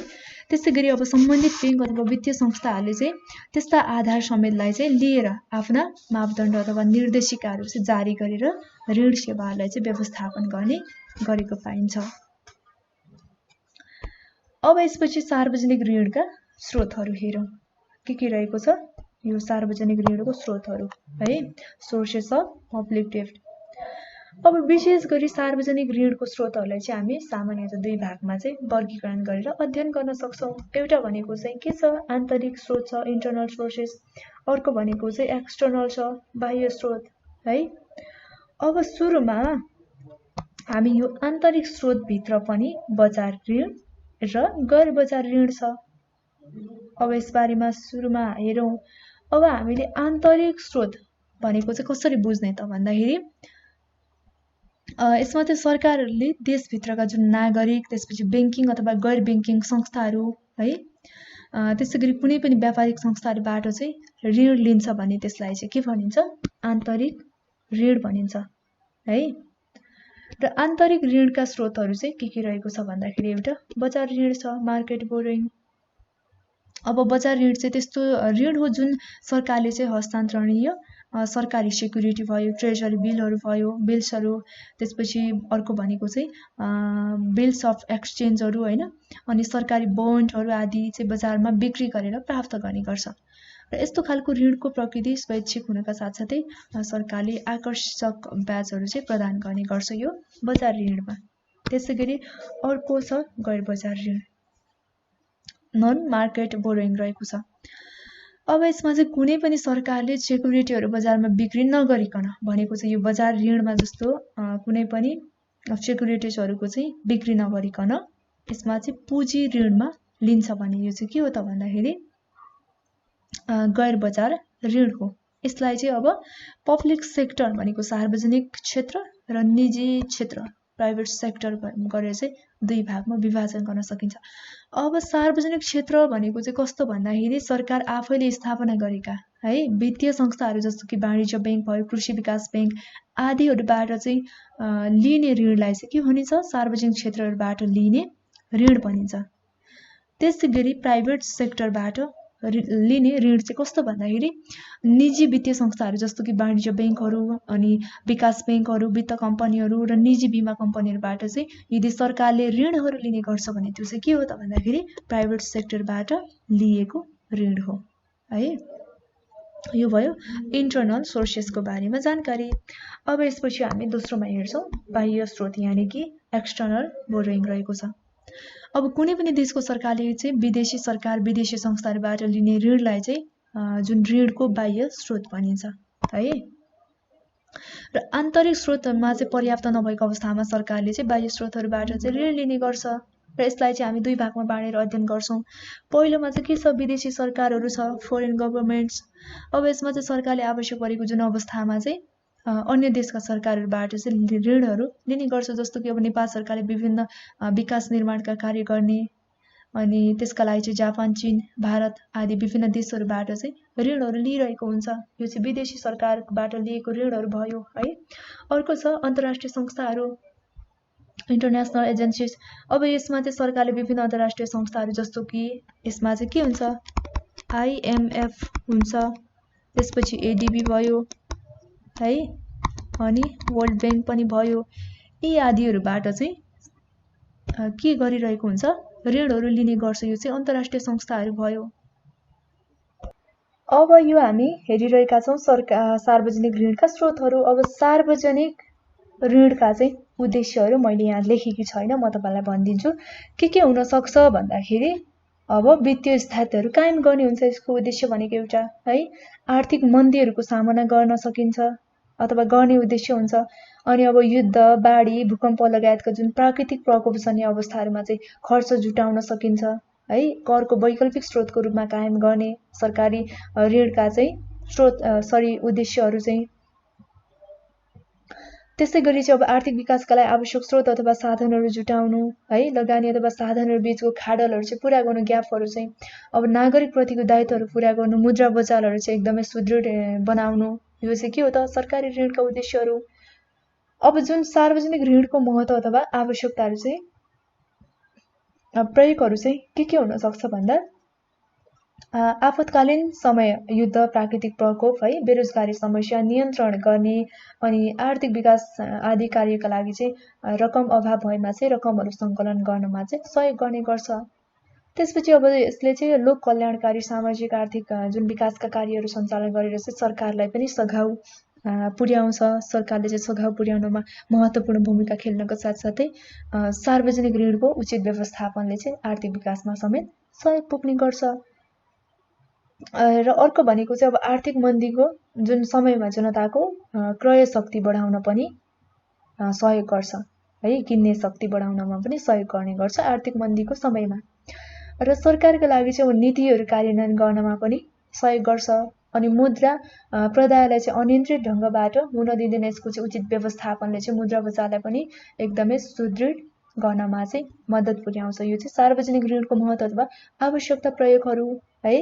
त्यसै गरी अब सम्बन्धित बैंक अथवा वित्तीय संस्थाहरूले चाहिँ त्यस्ता आधार समेतलाई चाहिँ लिएर आफ्ना मापदण्ड अथवा निर्देशिकाहरू चाहिँ जारी गरेर ऋण सेवाहरूलाई चाहिँ व्यवस्थापन गर्ने गरेको पाइन्छ। अब यसपछि सार्वजनिक ऋणका स्रोतहरू हेरौँ के रहेको छ। यो सार्वजनिक ऋणको स्रोतहरू है, सोर्सेस अफ पब्लिक डेब्ट। अब विशेष गरी सार्वजनिक ऋणको स्रोतहरूलाई चाहिँ हामी सामान्यतः दुई भागमा चाहिँ वर्गीकरण गरेर अध्ययन गर्न सक्छौँ। एउटा भनेको चाहिँ के छ, आन्तरिक स्रोत छ, इन्टरनल सोर्सेस। अर्को भनेको चाहिँ एक्सटर्नल छ, बाह्य स्रोत है। अब सुरुमा हामी यो आन्तरिक स्रोतभित्र पनि बजार ऋण र गैर बजार ऋण छ। अब यसबारेमा सुरुमा हेरौँ। अब हामीले आन्तरिक स्रोत भनेको चाहिँ कसरी बुझ्ने त भन्दाखेरि यसमा चाहिँ सरकारले देशभित्रका जुन नागरिक, त्यसपछि बैंकिङ अथवा गैर बैंकिङ संस्थाहरू है, त्यसै गरी कुनै पनि व्यापारिक संस्थाहरूबाट चाहिँ ऋण लिन्छ भने त्यसलाई चाहिँ के भनिन्छ, आन्तरिक ऋण भनिन्छ है। र आन्तरिक ऋणका स्रोतहरू चाहिँ के रहेको छ भन्दाखेरि एउटा बजार ऋण छ, मार्केट बोरोइङ। अब बजार ऋण चाहिँ त्यस्तो ऋण हो जुन सरकारले चाहिँ हस्तान्तरणीय सरकारी सेक्युरिटी भयो, ट्रेजरी बिलहरू भयो, बिल्सहरू, त्यसपछि अर्को भनेको चाहिँ बिल्स अफ एक्सचेन्जहरू होइन, अनि सरकारी बोन्डहरू आदि चाहिँ बजारमा बिक्री गरेर प्राप्त गर्ने गर्छ। र यस्तो खालको ऋणको प्रकृति स्वैच्छिक हुनका साथसाथै सरकारले आकर्षक ब्याजहरू चाहिँ प्रदान गर्ने गर्छ यो बजार ऋणमा। त्यसै गरी अर्को छ गैर बजार ऋण, नन मार्केट बोरोइङ रहेको छ। अब यसमा चाहिँ कुनै पनि सरकारले सेक्युरिटीहरू बजारमा बिक्री नगरिकन भनेको चाहिँ यो बजार ऋणमा जस्तो कुनै पनि सेक्युरिटिजहरूको चाहिँ बिक्री नगरिकन यसमा चाहिँ पुँजी ऋणमा लिन्छ भने यो चाहिँ के हो त भन्दाखेरि गैर बजार ऋण हो। यसलाई चाहिँ अब पब्लिक सेक्टर भनेको सार्वजनिक क्षेत्र र निजी क्षेत्र प्राइभेट सेक्टर गरेर चाहिँ दुई भागमा विभाजन गर्न सकिन्छ। अब सार्वजनिक क्षेत्र भनेको चाहिँ कस्तो भन्दाखेरि सरकार आफैले स्थापना गरेका है वित्तीय संस्थाहरू जस्तो कि वाणिज्य बैंक भयो, कृषि विकास बैंक आदिहरूबाट चाहिँ लिने ऋणलाई चाहिँ के भनिन्छ, सार्वजनिक क्षेत्रहरूबाट लिने ऋण भनिन्छ। त्यसै गरी प्राइभेट सेक्टरबाट लिने ऋण चाहिँ कस्तो भन्दाखेरि निजी वित्तीय संस्थाहरू जस्तो कि वाणिज्य बैंकहरू अनि विकास बैंकहरू, वित्त कम्पनीहरू र निजी बीमा कम्पनीहरूबाट चाहिँ यदि सरकारले ऋणहरू लिने गर्छ भने त्यो चाहिँ के हो त भन्दाखेरि प्राइभेट सेक्टरबाट लिएको ऋण हो है। यो भयो इन्टरनल सोर्सेसको बारेमा जानकारी। अब यसपछि हामी दोस्रोमा हेर्छौँ बाह्य स्रोत यानि कि एक्सटर्नल बोरोइङ रहेको छ। अब कुनै पनि देशको सरकारले चाहिँ विदेशी सरकार, विदेशी संस्थाहरूबाट लिने ऋणलाई चाहिँ जुन ऋणको बाह्य स्रोत भनिन्छ है। र आन्तरिक स्रोतमा चाहिँ पर्याप्त नभएको अवस्थामा सरकारले चाहिँ बाह्य स्रोतहरूबाट चाहिँ ऋण लिने गर्छ र यसलाई चाहिँ हामी दुई भागमा बाँडेर अध्ययन गर्छौँ। पहिलोमा चाहिँ के छ, विदेशी सरकारहरू छ, फोरेन गभर्मेन्ट्स। अब यसमा चाहिँ सरकारले आवश्यक परेको जुन अवस्थामा चाहिँ अन्य देशका सरकारहरूबाट चाहिँ ऋणहरू लिने गर्छ। जस्तो कि अब नेपाल सरकारले विभिन्न विकास निर्माणका कार्य गर्ने अनि त्यसका लागि चाहिँ जापान, चीन, भारत आदि विभिन्न देशहरूबाट चाहिँ ऋणहरू लिइरहेको हुन्छ। यो चाहिँ विदेशी सरकारबाट लिएको ऋणहरू भयो है। अर्को छ अन्तर्राष्ट्रिय संस्थाहरू, इन्टरनेसनल एजेन्सिज। अब यसमा चाहिँ सरकारले विभिन्न अन्तर्राष्ट्रिय संस्थाहरू जस्तो कि यसमा चाहिँ के हुन्छ, IMF हुन्छ, त्यसपछि ADB भयो है, अनि वर्ल्ड ब्याङ्क पनि भयो। यी आदिहरूबाट चाहिँ के गरिरहेको हुन्छ, ऋणहरू लिने गर्छ। यो चाहिँ अन्तर्राष्ट्रिय संस्थाहरू भयो। अब यो हामी हेरिरहेका छौँ सार्वजनिक ऋणका स्रोतहरू। अब सार्वजनिक ऋणका चाहिँ उद्देश्यहरू मैले यहाँ लेखेकी छैन, म तपाईँलाई भनिदिन्छु के हुन सक्छ भन्दाखेरि अब वित्तीय स्थायित्वहरू कायम गर्ने हुन्छ। यसको उद्देश्य भनेको एउटा है, आर्थिक मन्दीहरूको सामना गर्न सकिन्छ अथवा गर्ने उद्देश्य हुन्छ। अनि अब युद्ध, बाढी, भूकम्प लगायतका जुन प्राकृतिक प्रकोप जन्य अवस्थाहरूमा चाहिँ खर्च जुटाउन सकिन्छ है। करको वैकल्पिक स्रोतको रूपमा कायम गर्ने सरकारी ऋणका चाहिँ उद्देश्यहरू चाहिँ। त्यसै गरी चाहिँ अब आर्थिक विकासका लागि आवश्यक स्रोत अथवा साधनहरू जुटाउनु है, लगानी अथवा साधनहरू बीचको खाडलहरू चाहिँ पुरा गर्नु, ग्यापहरू चाहिँ। अब नागरिक प्रतिको दायित्वहरू पुरा गर्नु, मुद्रा बजारहरू चाहिँ एकदमै सुदृढ बनाउनु, यो चाहिँ के हो त, सरकारी ऋणका उद्देश्यहरू। अब जुन सार्वजनिक ऋणको महत्त्व अथवा आवश्यकताहरू चाहिँ प्रयोगहरू चाहिँ के हुन सक्छ भन्दा आपतकालीन समय, युद्ध, प्राकृतिक प्रकोप है, बेरोजगारी समस्या नियन्त्रण गर्ने, अनि आर्थिक विकास आदि कार्यका लागि चाहिँ रकम अभाव भएमा चाहिँ रकमहरू सङ्कलन गर्नमा चाहिँ सहयोग गर्ने गर्छ। त्यसपछि अब यसले चाहिँ लोक कल्याणकारी सामाजिक आर्थिक जुन विकासका कार्यहरू सञ्चालन गरेर चाहिँ सरकारलाई पनि सघाउ पुर्याउँछ। सरकारले चाहिँ सघाउ पुर्याउनमा महत्त्वपूर्ण भूमिका खेल्नको साथसाथै सार्वजनिक ऋणको उचित व्यवस्थापनले चाहिँ आर्थिक विकासमा समेत सहयोग पुग्ने गर्छ। र अर्को भनेको चाहिँ अब आर्थिक मन्दीको जुन समयमा जनताको क्रय शक्ति बढाउन पनि सहयोग गर्छ है, किन्ने शक्ति बढाउनमा पनि सहयोग गर्ने गर्छ आर्थिक मन्दीको समयमा। र सरकारका लागि चाहिँ अब नीतिहरू कार्यान्वयन गर्नमा पनि सहयोग गर्छ। अनि मुद्रा प्रदायलाई चाहिँ अनियन्त्रित ढङ्गबाट हुन दिँदैन। यसको चाहिँ उचित व्यवस्थापनले चाहिँ मुद्रा बजारलाई पनि एकदमै सुदृढ गर्नमा चाहिँ मद्दत पुर्याउँछ। यो चाहिँ सार्वजनिक ऋणको महत्त्व अथवा आवश्यकता प्रयोगहरू है।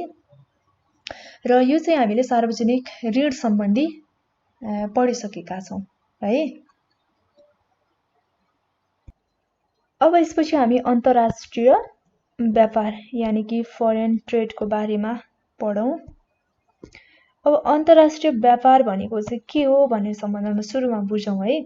र यो चाहिँ हामीले सार्वजनिक ऋण सम्बन्धी पढिसकेका छौँ है। अब यसपछि हामी अन्तर्राष्ट्रिय व्यापार यानि कि फरेन ट्रेडको बारेमा पढौँ। अब अन्तर्राष्ट्रिय व्यापार भनेको चाहिँ के हो भन्ने सम्बन्धमा सुरुमा बुझौँ है।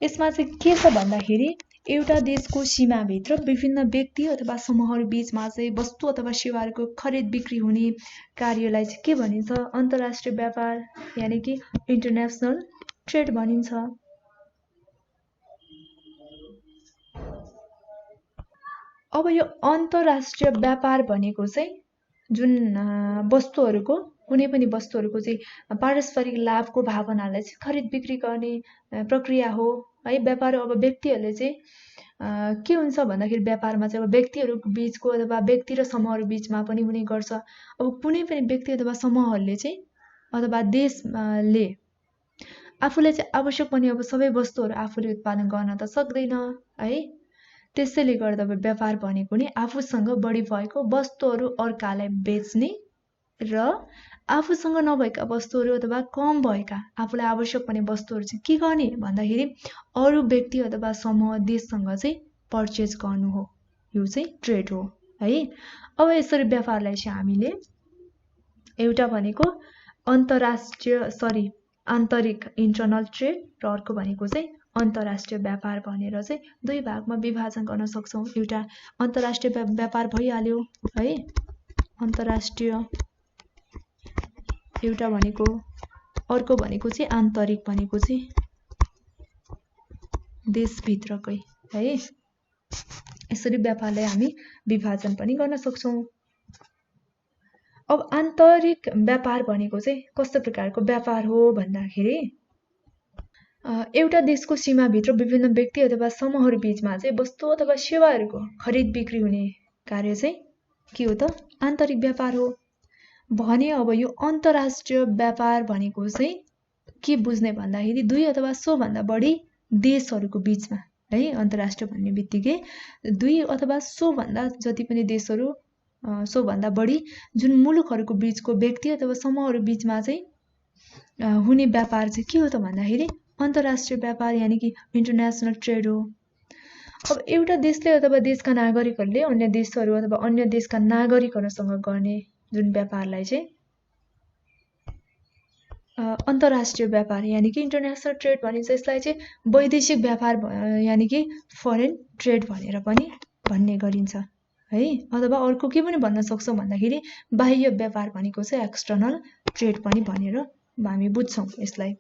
यसमा चाहिँ के छ भन्दाखेरि एउटा देशको सीमाभित्र विभिन्न व्यक्ति अथवा समूहहरू बीचमा चाहिँ वस्तु अथवा सेवाहरूको खरिद बिक्री हुने कार्यलाई चाहिँ के भनिन्छ, अन्तर्राष्ट्रिय व्यापार यानि कि इन्टरनेसनल ट्रेड भनिन्छ। अब यो अन्तर्राष्ट्रिय व्यापार भनेको चाहिँ जुन वस्तुहरूको कुनै पनि वस्तुहरूको चाहिँ पारस्परिक लाभको भावनालाई चाहिँ खरिद बिक्री गर्ने प्रक्रिया हो है। व्यापार अब व्यक्तिहरूले चाहिँ के हुन्छ भन्दाखेरि व्यापारमा चाहिँ अब व्यक्तिहरू बीचको अथवा व्यक्ति र समूहहरू बीचमा पनि हुने गर्छ। अब कुनै पनि व्यक्ति अथवा समूहहरूले चाहिँ अथवा देशले आफूलाई चाहिँ आवश्यक पर्ने अब सबै वस्तुहरू आफूले उत्पादन गर्न त सक्दैन है। त्यसैले गर्दा व्यापार भनेको नि आफूसँग बढी भएको वस्तुहरू अर्कालाई बेच्ने र आफूसँग नभएका वस्तुहरू अथवा कम भएका आफूलाई आवश्यक पर्ने वस्तुहरू चाहिँ के गर्ने भन्दाखेरि अरू व्यक्ति अथवा समूह देशसँग चाहिँ पर्चेज गर्नु हो। यो चाहिँ ट्रेड हो है। अब यसरी व्यापारलाई चाहिँ हामीले एउटा भनेको आन्तरिक इन्टरनल ट्रेड र अर्को भनेको चाहिँ अन्तर्राष्ट्रिय व्यापार भनेर चाहिँ दुई भागमा विभाजन गर्न सक्छौँ। एउटा अन्तर्राष्ट्रिय व्यापार भइहाल्यो है, अन्तर्राष्ट्रिय एउटा भनेको, अर्को भनेको चाहिँ आन्तरिक भनेको चाहिँ देशभित्रकै है। यसरी व्यापारलाई हामी विभाजन पनि गर्न सक्छौँ। अब आन्तरिक व्यापार भनेको चाहिँ कस्तो प्रकारको व्यापार हो भन्दाखेरि एउटा देशको सीमाभित्र विभिन्न व्यक्ति अथवा समूहहरू बीचमा चाहिँ वस्तु अथवा सेवाहरूको खरिद बिक्री हुने कार्य चाहिँ के हो त, आन्तरिक व्यापार हो भने। अब यो अन्तर्राष्ट्रिय व्यापार भनेको चाहिँ के बुझ्ने भन्दाखेरि दुई अथवा सोभन्दा बढी देशहरूको बीचमा है। अन्तर्राष्ट्रिय भन्ने बित्तिकै 2 अथवा सोभन्दा जति पनि देशहरू सोभन्दा बढी जुन मुलुकहरूको बीचको व्यक्ति अथवा समूहहरू बीचमा चाहिँ हुने व्यापार चाहिँ के हो त भन्दाखेरि अन्तर्राष्ट्रिय व्यापार यानि कि इन्टरनेसनल ट्रेड हो। अब एउटा देशले अथवा देशका नागरिकहरूले अन्य देशहरू अथवा अन्य देशका नागरिकहरूसँग गर्ने जुन व्यापारलाई चाहिँ अन्तर्राष्ट्रिय व्यापार यानि कि इन्टरनेसनल ट्रेड भनिन्छ। यसलाई चाहिँ वैदेशिक व्यापार यानि कि फरेन ट्रेड भनेर पनि भन्ने गरिन्छ है। अथवा अर्को के पनि भन्न सक्छौँ भन्दाखेरि बाह्य व्यापार भनेको चाहिँ एक्सटर्नल ट्रेड पनि भनेर हामी बुझ्छौँ यसलाई।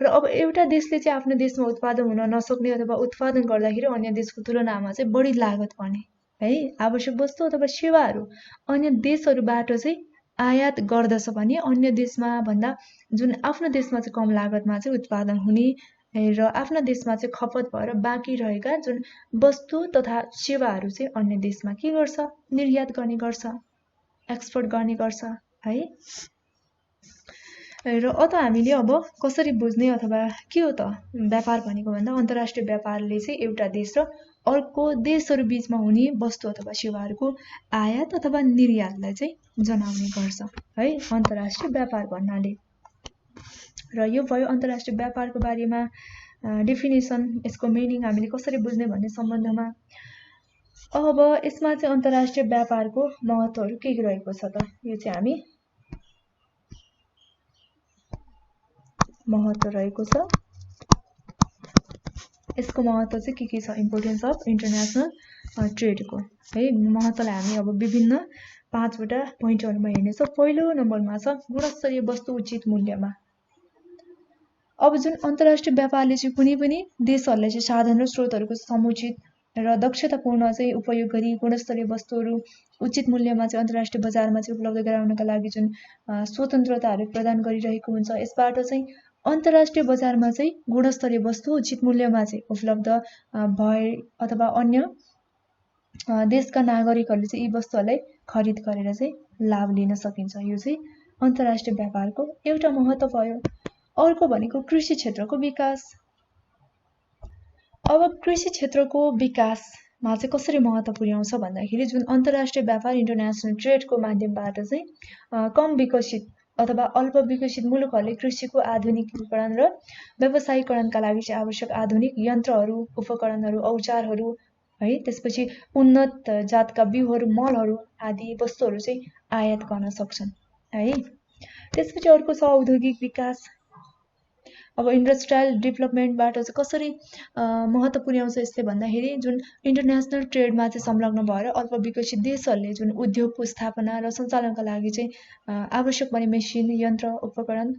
र अब एउटा देशले चाहिँ आफ्नो देशमा उत्पादन हुन नसक्ने अथवा उत्पादन गर्दाखेरि अन्य देशको तुलनामा चाहिँ बढी लागत पर्ने है आवश्यक वस्तु अथवा सेवाहरू अन्य देशहरूबाट चाहिँ आयात गर्दछ भने अन्य देशमा भन्दा जुन आफ्नो देशमा चाहिँ कम लागतमा चाहिँ उत्पादन हुने र आफ्नो देशमा चाहिँ खपत भएर बाँकी रहेका जुन वस्तु तथा सेवाहरू चाहिँ अन्य देशमा के गर्छ निर्यात गर्ने गर्छ एक्सपोर्ट गर्ने गर्छ है। र अत हामीले अब कसरी बुझ्ने अथवा के हो त व्यापार भनेको भन्दा अन्तर्राष्ट्रिय व्यापारले चाहिँ एउटा देश र अर्को देशहरू बीचमा हुने वस्तु अथवा सेवाहरूको आयात अथवा निर्यातलाई चाहिँ जनाउने गर्छ है अन्तर्राष्ट्रिय व्यापार भन्नाले। र यो भयो अन्तर्राष्ट्रिय व्यापारको बारेमा डेफिनेसन, यसको मिनिङ हामीले कसरी बुझ्ने भन्ने सम्बन्धमा। अब यसमा चाहिँ अन्तर्राष्ट्रिय व्यापारको महत्त्वहरू के रहेको छ त यो चाहिँ हामी महत्त्व रहेको छ। यसको महत्त्व चाहिँ के छ इम्पोर्टेन्स अफ इन्टरनेसनल ट्रेडको है महत्त्वलाई हामी अब विभिन्न 5वटा पोइन्टहरुमा हेर्नेछौँ। पहिलो नम्बरमा छ गुणस्तरीय वस्तु उचित मूल्यमा। अब जुन अन्तर्राष्ट्रिय व्यापारले चाहिँ कुनै पनि देशहरुलाई चाहिँ साधन र स्रोतहरुको समुचित र दक्षतापूर्ण चाहिँ उपयोग गरी गुणस्तरीय वस्तुहरू उचित मूल्यमा चाहिँ अन्तर्राष्ट्रिय बजारमा चाहिँ उपलब्ध गराउनका लागि जुन स्वतन्त्रताहरू प्रदान गरिरहेको हुन्छ। यसबाट चाहिँ अन्तर्राष्ट्रिय बजारमा चाहिँ गुणस्तरीय वस्तु उचित मूल्यमा चाहिँ उपलब्ध भए अथवा अन्य देशका नागरिकहरूले चाहिँ यी वस्तुहरूलाई खरिद गरेर चाहिँ लाभ लिन सकिन्छ। यो चाहिँ अन्तर्राष्ट्रिय व्यापारको एउटा महत्त्व भयो। अर्को भनेको कृषि क्षेत्रको विकास। अब कृषि क्षेत्रको विकासमा चाहिँ कसरी महत्त्व पुर्याउँछ भन्दाखेरि जुन अन्तर्राष्ट्रिय व्यापार इन्टरनेसनल ट्रेडको माध्यमबाट चाहिँ कम विकसित अथवा अल्प विकसित मुलुकहरूले कृषिको आधुनिकीकरण र व्यावसायीकरणका लागि चाहिँ आवश्यक आधुनिक यन्त्रहरू, उपकरणहरू, औजारहरू है त्यसपछि उन्नत जातका बिउहरू, मलहरू आदि वस्तुहरू चाहिँ आयात गर्न सक्छन् है। त्यसपछि अर्को छ औद्योगिक विकास। अब इन्डस्ट्रियल डेभलपमेन्टबाट चाहिँ कसरी महत्त्व पुर्याउँछ यसले भन्दाखेरि जुन इन्टरनेसनल ट्रेडमा चाहिँ संलग्न भएर अल्प विकसित देशहरूले जुन उद्योगको स्थापना र सञ्चालनका लागि चाहिँ आवश्यक पर्ने मेसिन, यन्त्र, उपकरण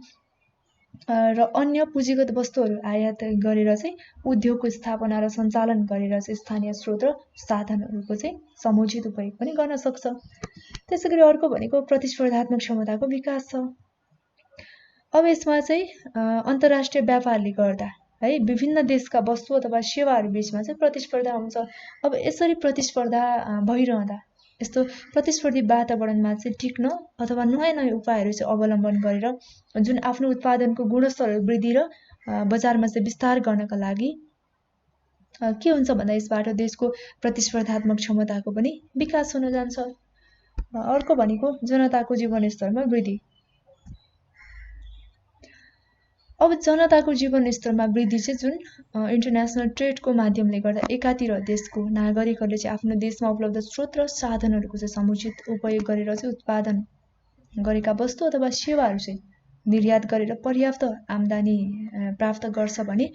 र अन्य पुँजीगत वस्तुहरू आयात गरेर चाहिँ उद्योगको स्थापना र सञ्चालन गरेर चाहिँ स्थानीय स्रोत र साधनहरूको चाहिँ समुचित उपयोग पनि गर्न सक्छ। त्यसैगरी अर्को भनेको प्रतिस्पर्धात्मक क्षमताको विकास छ। अब यसमा चाहिँ अन्तर्राष्ट्रिय व्यापारले गर्दा है विभिन्न देशका वस्तु अथवा सेवाहरू बीचमा चाहिँ प्रतिस्पर्धा हुन्छ। अब यसरी प्रतिस्पर्धा भइरहँदा यस्तो प्रतिस्पर्धी वातावरणमा चाहिँ टिक्न अथवा नयाँ नयाँ उपायहरू चाहिँ अवलम्बन गरेर जुन आफ्नो उत्पादनको गुणस्तर वृद्धि र बजारमा चाहिँ विस्तार गर्नका लागि के हुन्छ भन्दा यसबाट देशको प्रतिस्पर्धात्मक क्षमताको पनि विकास हुन जान्छ। अर्को भनेको जनताको जीवनस्तरमा वृद्धि। अब जनताको जीवनस्तरमा वृद्धि चाहिँ जुन इन्टरनेसनल ट्रेडको माध्यमले गर्दा एकातिर देशको नागरिकहरूले चाहिँ आफ्नो देशमा उपलब्ध स्रोत र साधनहरूको चाहिँ समुचित उपयोग गरेर चाहिँ उत्पादन गरेका वस्तु अथवा सेवाहरू चाहिँ निर्यात गरेर पर्याप्त आम्दानी प्राप्त गर्छ भने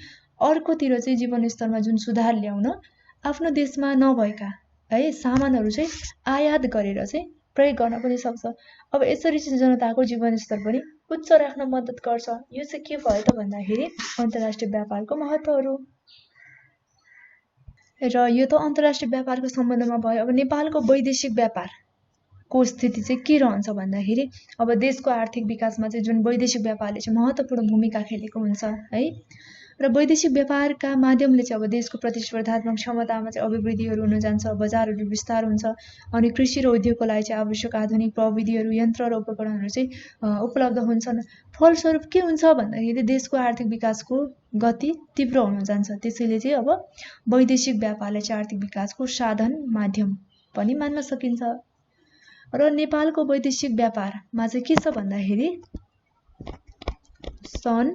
अर्कोतिर चाहिँ जीवनस्तरमा जुन सुधार ल्याउन आफ्नो देशमा नभएका है सामानहरू चाहिँ आयात गरेर चाहिँ प्रयोग गर्न पनि सक्छ। अब यसरी चाहिँ जनताको जीवनस्तर पनि उच्च राख्न मद्दत गर्छ। यो चाहिँ के भयो त भन्दाखेरि अन्तर्राष्ट्रिय व्यापारको महत्त्वहरू। र यो त अन्तर्राष्ट्रिय व्यापारको सम्बन्धमा भयो। अब नेपालको वैदेशिक व्यापारको स्थिति चाहिँ के रहन्छ भन्दाखेरि अब देशको आर्थिक विकासमा चाहिँ जुन वैदेशिक व्यापारले चाहिँ महत्त्वपूर्ण भूमिका खेलेको हुन्छ है। र वैदेशिक व्यापारका माध्यमले चाहिँ अब देशको प्रतिस्पर्धात्मक क्षमतामा चाहिँ अभिवृद्धिहरू हुन जान्छ, बजारहरू विस्तार हुन्छ अनि कृषि र उद्योगको लागि चाहिँ आवश्यक आधुनिक प्रविधिहरू, यन्त्र र उपकरणहरू चाहिँ उपलब्ध हुन्छन्। फलस्वरूप के हुन्छ भन्दाखेरि देशको आर्थिक विकासको गति तीव्र हुन जान्छ। त्यसैले चाहिँ अब वैदेशिक व्यापारलाई चाहिँ आर्थिक विकासको साधन माध्यम पनि मान्न सकिन्छ। र नेपालको वैदेशिक व्यापारमा चाहिँ के छ भन्दाखेरि सन्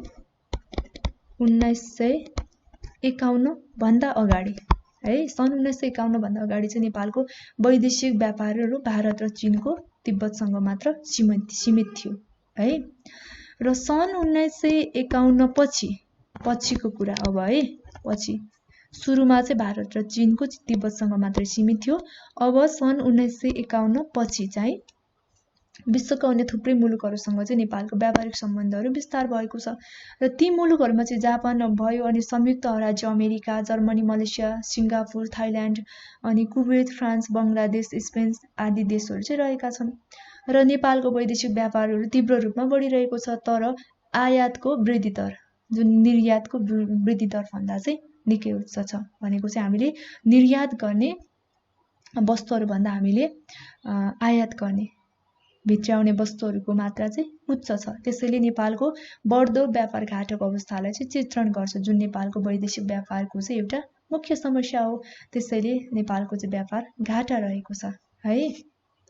1951 भन्दा अगाडि है, सन् 1951 भन्दा अगाडि चाहिँ नेपालको वैदेशिक व्यापारहरू भारत र चीनको तिब्बतसँग मात्र सीमित थियो है। र सन् 1951 पछिको कुरा अब है, पछि सुरुमा चाहिँ भारत र चीनको तिब्बतसँग मात्रै सीमित थियो। अब सन् 1951 पछि चाहिँ विश्वका अन्य थुप्रै मुलुकहरूसँग चाहिँ नेपालको व्यापारिक सम्बन्धहरू विस्तार भएको छ। र ती मुलुकहरूमा चाहिँ जापान भयो अनि संयुक्त राज्य America, Germany, Malaysia, Singapore, Thailand अनि कुवेत, फ्रान्स, बङ्गलादेश, स्पेन आदि देशहरू चाहिँ रहेका छन्। र नेपालको वैदेशिक व्यापारहरू तीव्र रूपमा बढिरहेको छ, तर आयातको वृद्धि दर जुन निर्यातको वृद्धि दर भन्दा चाहिँ निकै उच्च छ। भनेको चाहिँ हामीले निर्यात गर्ने वस्तुहरू भन्दा हामीले आयात गर्ने भित्राउने वस्तुहरूको मात्रा चाहिँ उच्च छ। त्यसैले नेपालको बढ्दो व्यापार घाटाको अवस्थालाई चाहिँ चित्रण गर्छ, जुन नेपालको वैदेशिक व्यापारको चाहिँ एउटा मुख्य समस्या हो। त्यसैले नेपालको चाहिँ व्यापार घाटा रहेको छ है।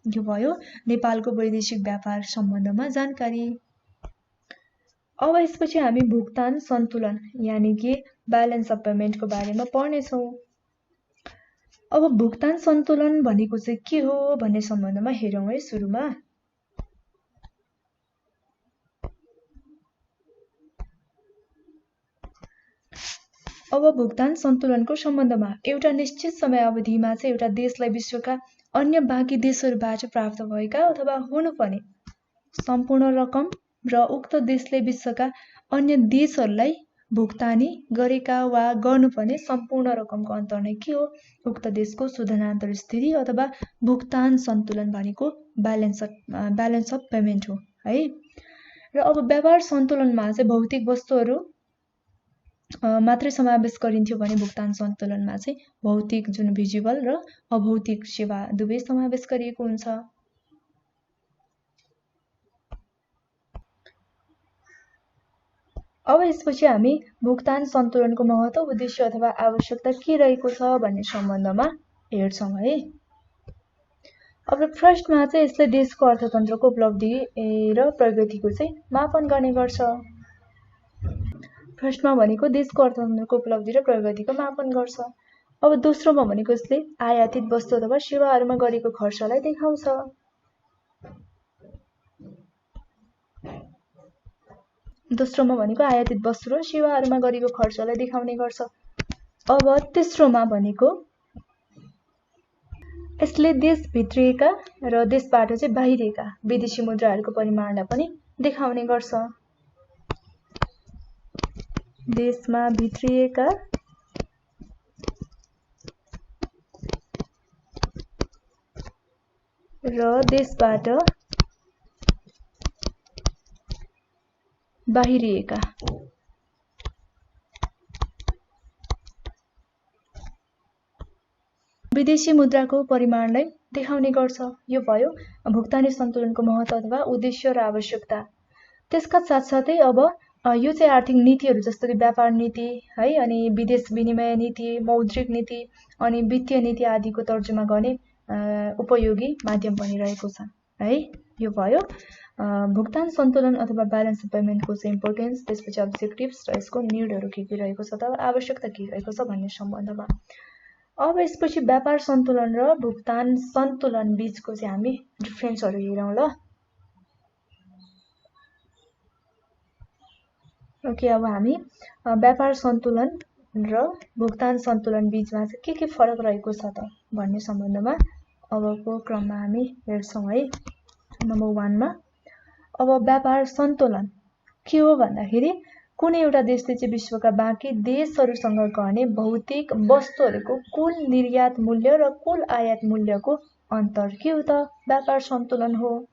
यो भयो नेपालको वैदेशिक व्यापार सम्बन्धमा जानकारी। अब यसपछि हामी भुक्तान सन्तुलन यानि कि ब्यालेन्स अफ पेमेन्टको बारेमा पढ्नेछौँ। अब भुक्तान सन्तुलन भनेको चाहिँ के हो भन्ने सम्बन्धमा हेरौँ है। सुरुमा अब भुक्तान सन्तुलनको सम्बन्धमा एउटा निश्चित समयावधिमा चाहिँ एउटा देशलाई विश्वका अन्य बाँकी देशहरूबाट प्राप्त भएका अथवा हुनुपर्ने सम्पूर्ण रकम र उक्त देशले विश्वका अन्य देशहरूलाई भुक्तानी गरेका वा गर्नुपर्ने सम्पूर्ण रकमको अन्तर नै के हो? उक्त देशको शोधनान्तर स्थिति अथवा भुक्तान सन्तुलन भनेको ब्यालेन्स अफ पेमेन्ट हो है। र अब व्यापार सन्तुलनमा चाहिँ भौतिक वस्तुहरू मात्रै समावेश गरिन्थ्यो भने भुक्तान सन्तुलनमा चाहिँ भौतिक जुन भिजुअल र अभौतिक सेवा दुवै समावेश गरिएको हुन्छ। अब यसपछि हामी भुक्तान सन्तुलनको महत्त्व, उद्देश्य अथवा आवश्यकता के रहेको छ भन्ने सम्बन्धमा हेर्छौँ है। अब फर्स्टमा चाहिँ यसले देशको अर्थतन्त्रको उपलब्धि र प्रगतिको चाहिँ मापन गर्ने गर्छ। फर्स्टमा भनेको देशको अर्थतन्त्रको उपलब्धि र प्रगतिको मापन गर्छ। अब दोस्रोमा भनेको यसले आयातित वस्तु अथवा सेवाहरूमा गरेको खर्चलाई देखाउँछ। दोस्रोमा भनेको आयातित वस्तु र सेवाहरूमा गरेको खर्चलाई देखाउने गर्छ। अब तेस्रोमा भनेको यसले देशभित्रिएका र देशबाट चाहिँ बाहिरिएका विदेशी मुद्राहरूको परिमाणलाई पनि देखाउने गर्छ। देशमा भित्रिएका र देशबाट बाहिरिएका विदेशी मुद्राको परिमाणलाई देखाउने गर्छ। यो भयो भुक्तानी सन्तुलनको महत्त्व अथवा उद्देश्य र आवश्यकता। त्यसका साथसाथै अब यो चाहिँ आर्थिक नीतिहरू जस्तो कि व्यापार नीति है, अनि विदेश विनिमय नीति, मौद्रिक नीति अनि वित्तीय नीति आदिको तर्जुमा गर्ने उपयोगी माध्यम पनि रहेको छ है। यो भयो भुक्तान सन्तुलन अथवा ब्यालेन्स अफ पेमेन्टको चाहिँ इम्पोर्टेन्स, त्यसपछि अब्जेक्टिभ्स र यसको निडहरू के रहेको छ अथवा आवश्यकता के रहेको छ भन्ने सम्बन्धमा। अब यसपछि व्यापार सन्तुलन र भुक्तान सन्तुलन बीचको चाहिँ हामी डिफरेन्सहरू हेरौँ ल। ओके, अब हामी व्यापार सन्तुलन र भुक्तान सन्तुलन बीचमा चाहिँ के फरक रहेको छ त भन्ने सम्बन्धमा अबको क्रममा हामी हेर्छौँ है। नम्बर 1 मा अब व्यापार सन्तुलन के हो भन्दाखेरि कुनै एउटा देशले चाहिँ विश्वका बाँकी देशहरूसँग गर्ने भौतिक वस्तुहरूको कुल निर्यात मूल्य र कुल आयात मूल्यको अन्तर के हो त व्यापार सन्तुलन हो।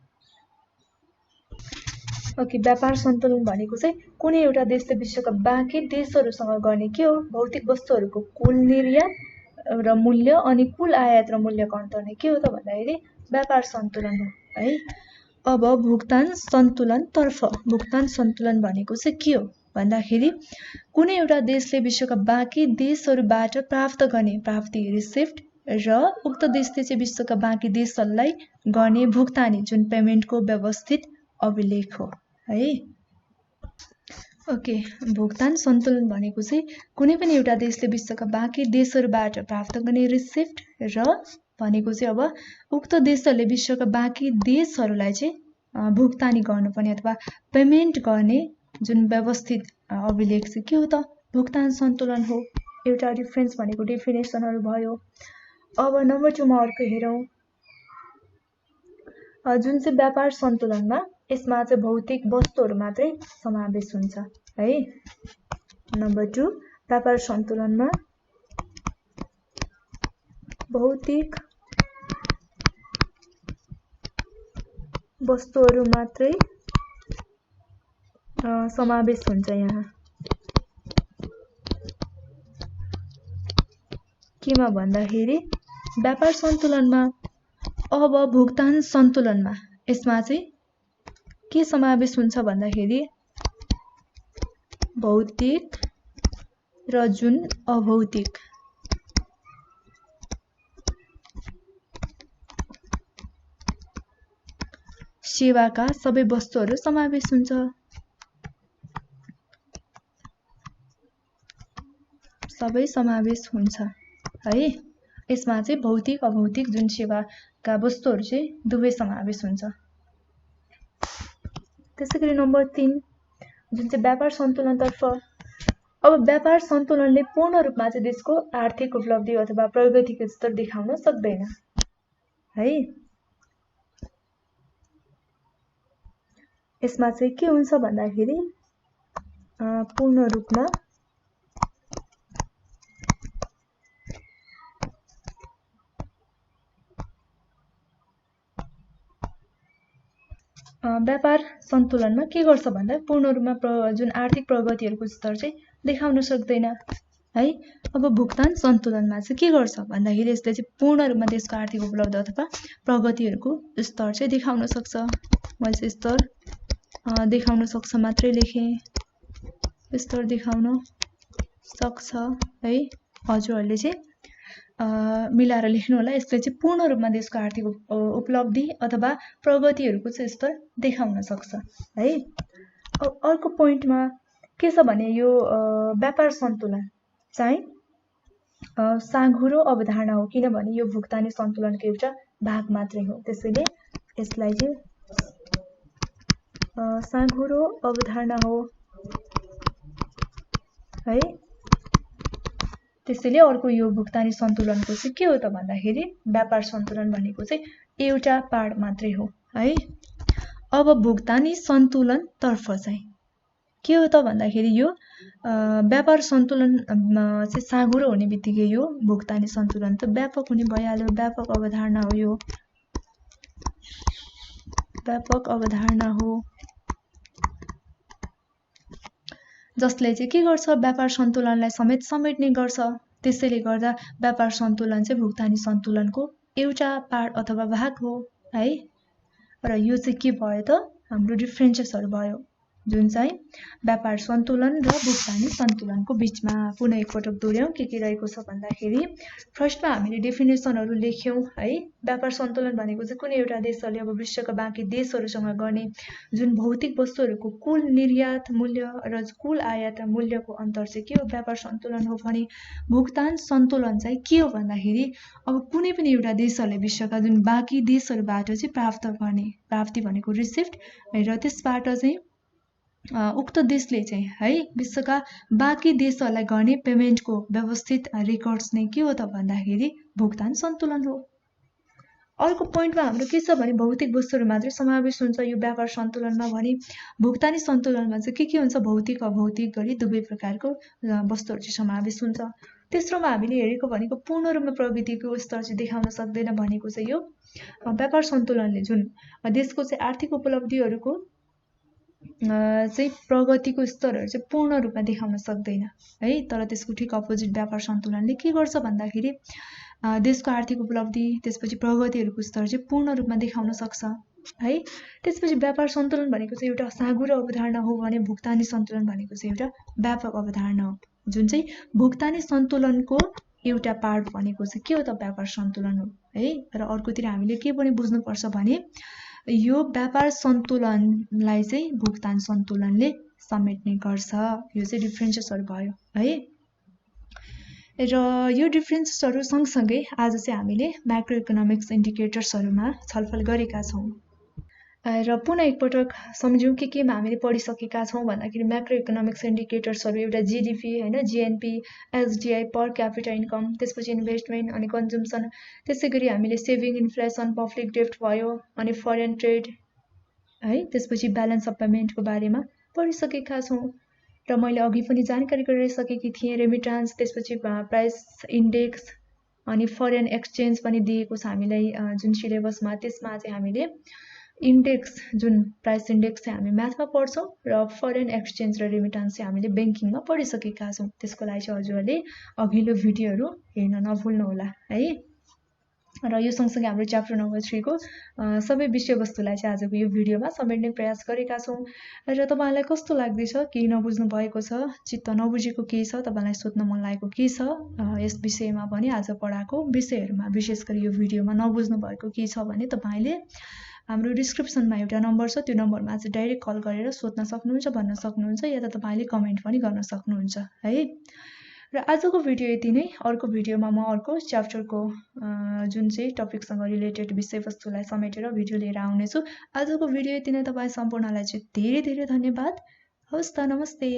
ओके, व्यापार सन्तुलन भनेको चाहिँ कुनै एउटा देशले विश्वका बाँकी देशहरूसँग गर्ने के हो, भौतिक वस्तुहरूको कुल निर्यात र मूल्य अनि कुल आयात र मूल्यको अन्तरले के हो त भन्दाखेरि व्यापार सन्तुलन हो है। अब भुक्तान सन्तुलनतर्फ, भुक्तान सन्तुलन भनेको चाहिँ के हो भन्दाखेरि कुनै एउटा देशले विश्वका बाँकी देशहरूबाट प्राप्त गर्ने प्राप्ति रिसिप्ट र उक्त देशले चाहिँ विश्वका बाँकी देशहरूलाई गर्ने भुक्तानी जुन पेमेन्टको व्यवस्थित अभिलेख हो है। ओके, भुक्तान सन्तुलन भनेको चाहिँ कुनै पनि एउटा देशले विश्वका बाँकी देशहरूबाट प्राप्त गर्ने रिसिप्ट र भनेको चाहिँ अब उक्त देशहरूले विश्वका बाँकी देशहरूलाई चाहिँ भुक्तानी गर्नुपर्ने अथवा पेमेन्ट गर्ने जुन व्यवस्थित अभिलेख चाहिँ के हो त भुक्तान सन्तुलन हो। एउटा डिफरेन्स भनेको डेफिनेसनहरू भयो। अब नम्बर 2 मा अर्को हेरौँ, जुन चाहिँ व्यापार सन्तुलनमा यसमा चाहिँ भौतिक वस्तुहरू मात्रै समावेश हुन्छ है। नम्बर 2, व्यापार सन्तुलनमा भौतिक वस्तुहरू मात्रै समावेश हुन्छ यहाँ। केमा भन्दाखेरि व्यापार सन्तुलनमा अब भुक्तान सन्तुलनमा यसमा चाहिँ के समावेश हुन्छ भन्दाखेरि भौतिक र जुन अभौतिक सेवाका सबै वस्तुहरू समावेश हुन्छ। सबै समावेश हुन्छ है। यसमा चाहिँ भौतिक अभौतिक जुन सेवाका वस्तुहरू चाहिँ दुवै समावेश हुन्छ। त्यसैगरी नम्बर 3 जुन चाहिँ व्यापार सन्तुलनतर्फ, अब व्यापार सन्तुलनले पूर्ण रूपमा चाहिँ देशको आर्थिक उपलब्धि अथवा प्रगतिको स्तर देखाउन सक्दैन है। यसमा चाहिँ के हुन्छ भन्दाखेरि पूर्ण रूपमा व्यापार सन्तुलनमा के गर्छ भन्दा पूर्ण रूपमा जुन आर्थिक प्रगतिहरूको स्तर चाहिँ देखाउन सक्दैन है। अब भुक्तान सन्तुलनमा चाहिँ के गर्छ भन्दाखेरि यसले चाहिँ पूर्ण रूपमा देशको आर्थिक उपलब्धि अथवा प्रगतिहरूको स्तर चाहिँ देखाउन सक्छ। मैले चाहिँ स्तर देखाउन सक्छ मात्रै लेखेँ, स्तर देखाउन सक्छ है। हजुरहरूले चाहिँ मिलाएर लेख्नु होला। यसले चाहिँ पूर्ण रूपमा देशको आर्थिक उपलब्धि अथवा प्रगतिहरूको चाहिँ स्तर देखाउन सक्छ है। अर्को पोइन्टमा के छ भने यो व्यापार सन्तुलन चाहिँ साँघुरो अवधारणा हो, किनभने यो भुक्तानी सन्तुलनको एउटा भाग मात्रै हो। त्यसैले यसलाई चाहिँ साँघुरो अवधारणा हो है। त्यसैले अर्को यो भुक्तानी सन्तुलनको चाहिँ के हो त भन्दाखेरि व्यापार सन्तुलन भनेको चाहिँ एउटा पार्ट मात्रै हो है। अब भुक्तानी सन्तुलनतर्फ चाहिँ के हो त भन्दाखेरि यो व्यापार सन्तुलन चाहिँ साँघुरो हुने बित्तिकै यो भुक्तानी सन्तुलन त व्यापक हुने भइहाल्यो। व्यापक अवधारणा हो, यो व्यापक अवधारणा हो जसले चाहिँ के गर्छ व्यापार सन्तुलनलाई समेत समेट्ने गर्छ। त्यसैले गर्दा व्यापार सन्तुलन चाहिँ भुक्तानी सन्तुलनको एउटा पार्ट अथवा भाग हो है। र यो चाहिँ के भयो त हाम्रो डिफरेन्सेसहरू भयो जुन चाहिँ व्यापार सन्तुलन र भुक्तानी सन्तुलनको बीचमा। पुनः एकपटक दोहोऱ्याउँ के रहेको छ भन्दाखेरि फर्स्टमा हामीले डेफिनेसनहरू लेख्यौँ है। व्यापार सन्तुलन भनेको चाहिँ कुनै एउटा देशहरूले अब विश्वका बाँकी देशहरूसँग गर्ने जुन भौतिक वस्तुहरूको कुल निर्यात मूल्य र कुल आयात र मूल्यको अन्तर चाहिँ के हो व्यापार सन्तुलन हो भने भुक्तान सन्तुलन चाहिँ के हो भन्दाखेरि अब कुनै पनि एउटा देशहरूले विश्वका जुन बाँकी देशहरूबाट चाहिँ प्राप्त गर्ने प्राप्ति भनेको रिसिप्ट र त्यसबाट चाहिँ उक्त देशले चाहिँ है विश्वका बाँकी देशहरूलाई गर्ने पेमेन्टको व्यवस्थित रेकर्ड्स नै के हो त भन्दाखेरि भुक्तान सन्तुलन हो। अर्को पोइन्टमा हाम्रो के छ भने भौतिक वस्तुहरू मात्रै समावेश हुन्छ यो व्यापार सन्तुलनमा भने भुक्तानी सन्तुलनमा चाहिँ के हुन्छ भौतिक अभौतिक गरी दुवै प्रकारको वस्तुहरू चाहिँ समावेश हुन्छ। तेस्रोमा हामीले हेरेको भनेको पूर्ण रूपमा प्रगतिको स्तर चाहिँ देखाउन सक्दैन भनेको चाहिँ यो व्यापार सन्तुलनले जुन देशको चाहिँ आर्थिक उपलब्धिहरूको चाहिँ प्रगतिको स्तरहरू चाहिँ पूर्ण रूपमा देखाउन सक्दैन है। तर त्यसको ठिक अपोजिट व्यापार सन्तुलनले के गर्छ भन्दाखेरि देशको आर्थिक उपलब्धि त्यसपछि प्रगतिहरूको स्तर चाहिँ पूर्ण रूपमा देखाउन सक्छ है। त्यसपछि व्यापार सन्तुलन भनेको चाहिँ एउटा साँघुरो अवधारणा हो भने भुक्तानी सन्तुलन भनेको चाहिँ एउटा व्यापक अवधारणा हो, जुन चाहिँ भुक्तानी सन्तुलनको एउटा पार्ट भनेको चाहिँ के हो त व्यापार सन्तुलन हो है। र अर्कोतिर हामीले के पनि बुझ्नुपर्छ भने यो व्यापार सन्तुलनलाई चाहिँ भुक्तान सन्तुलनले समेट्ने गर्छ। यो चाहिँ डिफ्रेन्सेसहरू भयो है। र यो डिफ्रेन्सेसहरू सँगसँगै आज चाहिँ हामीले म्याक्रो इकोनोमिक्स इन्डिकेटर्सहरूमा छलफल गरेका छौँ। र पुनः एकपटक सम्झौँ केमा हामीले पढिसकेका छौँ भन्दाखेरि म्याक्रो इकोनोमिक्स इन्डिकेटर्सहरू एउटा जिडिपी होइन, जिएनपी, एसडिआई, पर क्यापिटा इन्कम, त्यसपछि इन्भेस्टमेन्ट अनि कन्ज्युम्सन, त्यसै गरी हामीले सेभिङ, इन्फ्लेसन, पब्लिक डेप्ट भयो अनि फरेन ट्रेड है, त्यसपछि ब्यालेन्स अफ पेमेन्टको बारेमा पढिसकेका छौँ। र मैले अघि पनि जानकारी गराइसकेकी थिएँ रेमिटान्स, त्यसपछि प्राइस इन्डेक्स अनि फरेन एक्सचेन्ज पनि दिएको छ हामीलाई जुन सिलेबसमा। त्यसमा चाहिँ हामीले इन्डेक्स जुन प्राइस इन्डेक्स चाहिँ हामी म्याथमा पढ्छौँ र फरेन एक्सचेन्ज र रेमिटान्स चाहिँ हामीले ब्याङ्किङमा पढिसकेका छौँ। त्यसको लागि चाहिँ हजुरहरूले अघिल्लो भिडियोहरू हेर्न नभुल्नुहोला है। र यो सँगसँगै हाम्रो च्याप्टर नम्बर 3 को सबै विषयवस्तुलाई चाहिँ आजको यो भिडियोमा समेट्ने प्रयास गरेका छौँ। र तपाईँलाई कस्तो लाग्दैछ, केही नबुझ्नु भएको छ, चित्त नबुझेको केही छ, तपाईँलाई सोध्न मन लागेको के छ यस विषयमा भने आज पढाएको विषयहरूमा विशेष गरी यो भिडियोमा नबुझ्नु भएको के छ भने तपाईँले हाम्रो डिस्क्रिप्सनमा एउटा नम्बर छ, त्यो नम्बरमा चाहिँ डाइरेक्ट कल गरेर सोध्न सक्नुहुन्छ, भन्न सक्नुहुन्छ, या त तपाईँले कमेन्ट पनि गर्न सक्नुहुन्छ है। र आजको भिडियो यति नै। अर्को भिडियोमा म अर्को च्याप्टरको जुन चाहिँ टपिकसँग रिलेटेड विषयवस्तुलाई समेटेर भिडियो लिएर आउनेछु। आजको भिडियो यति नै। तपाईँ सम्पूर्णलाई चाहिँ धेरै धेरै धन्यवाद। हवस् त, नमस्ते।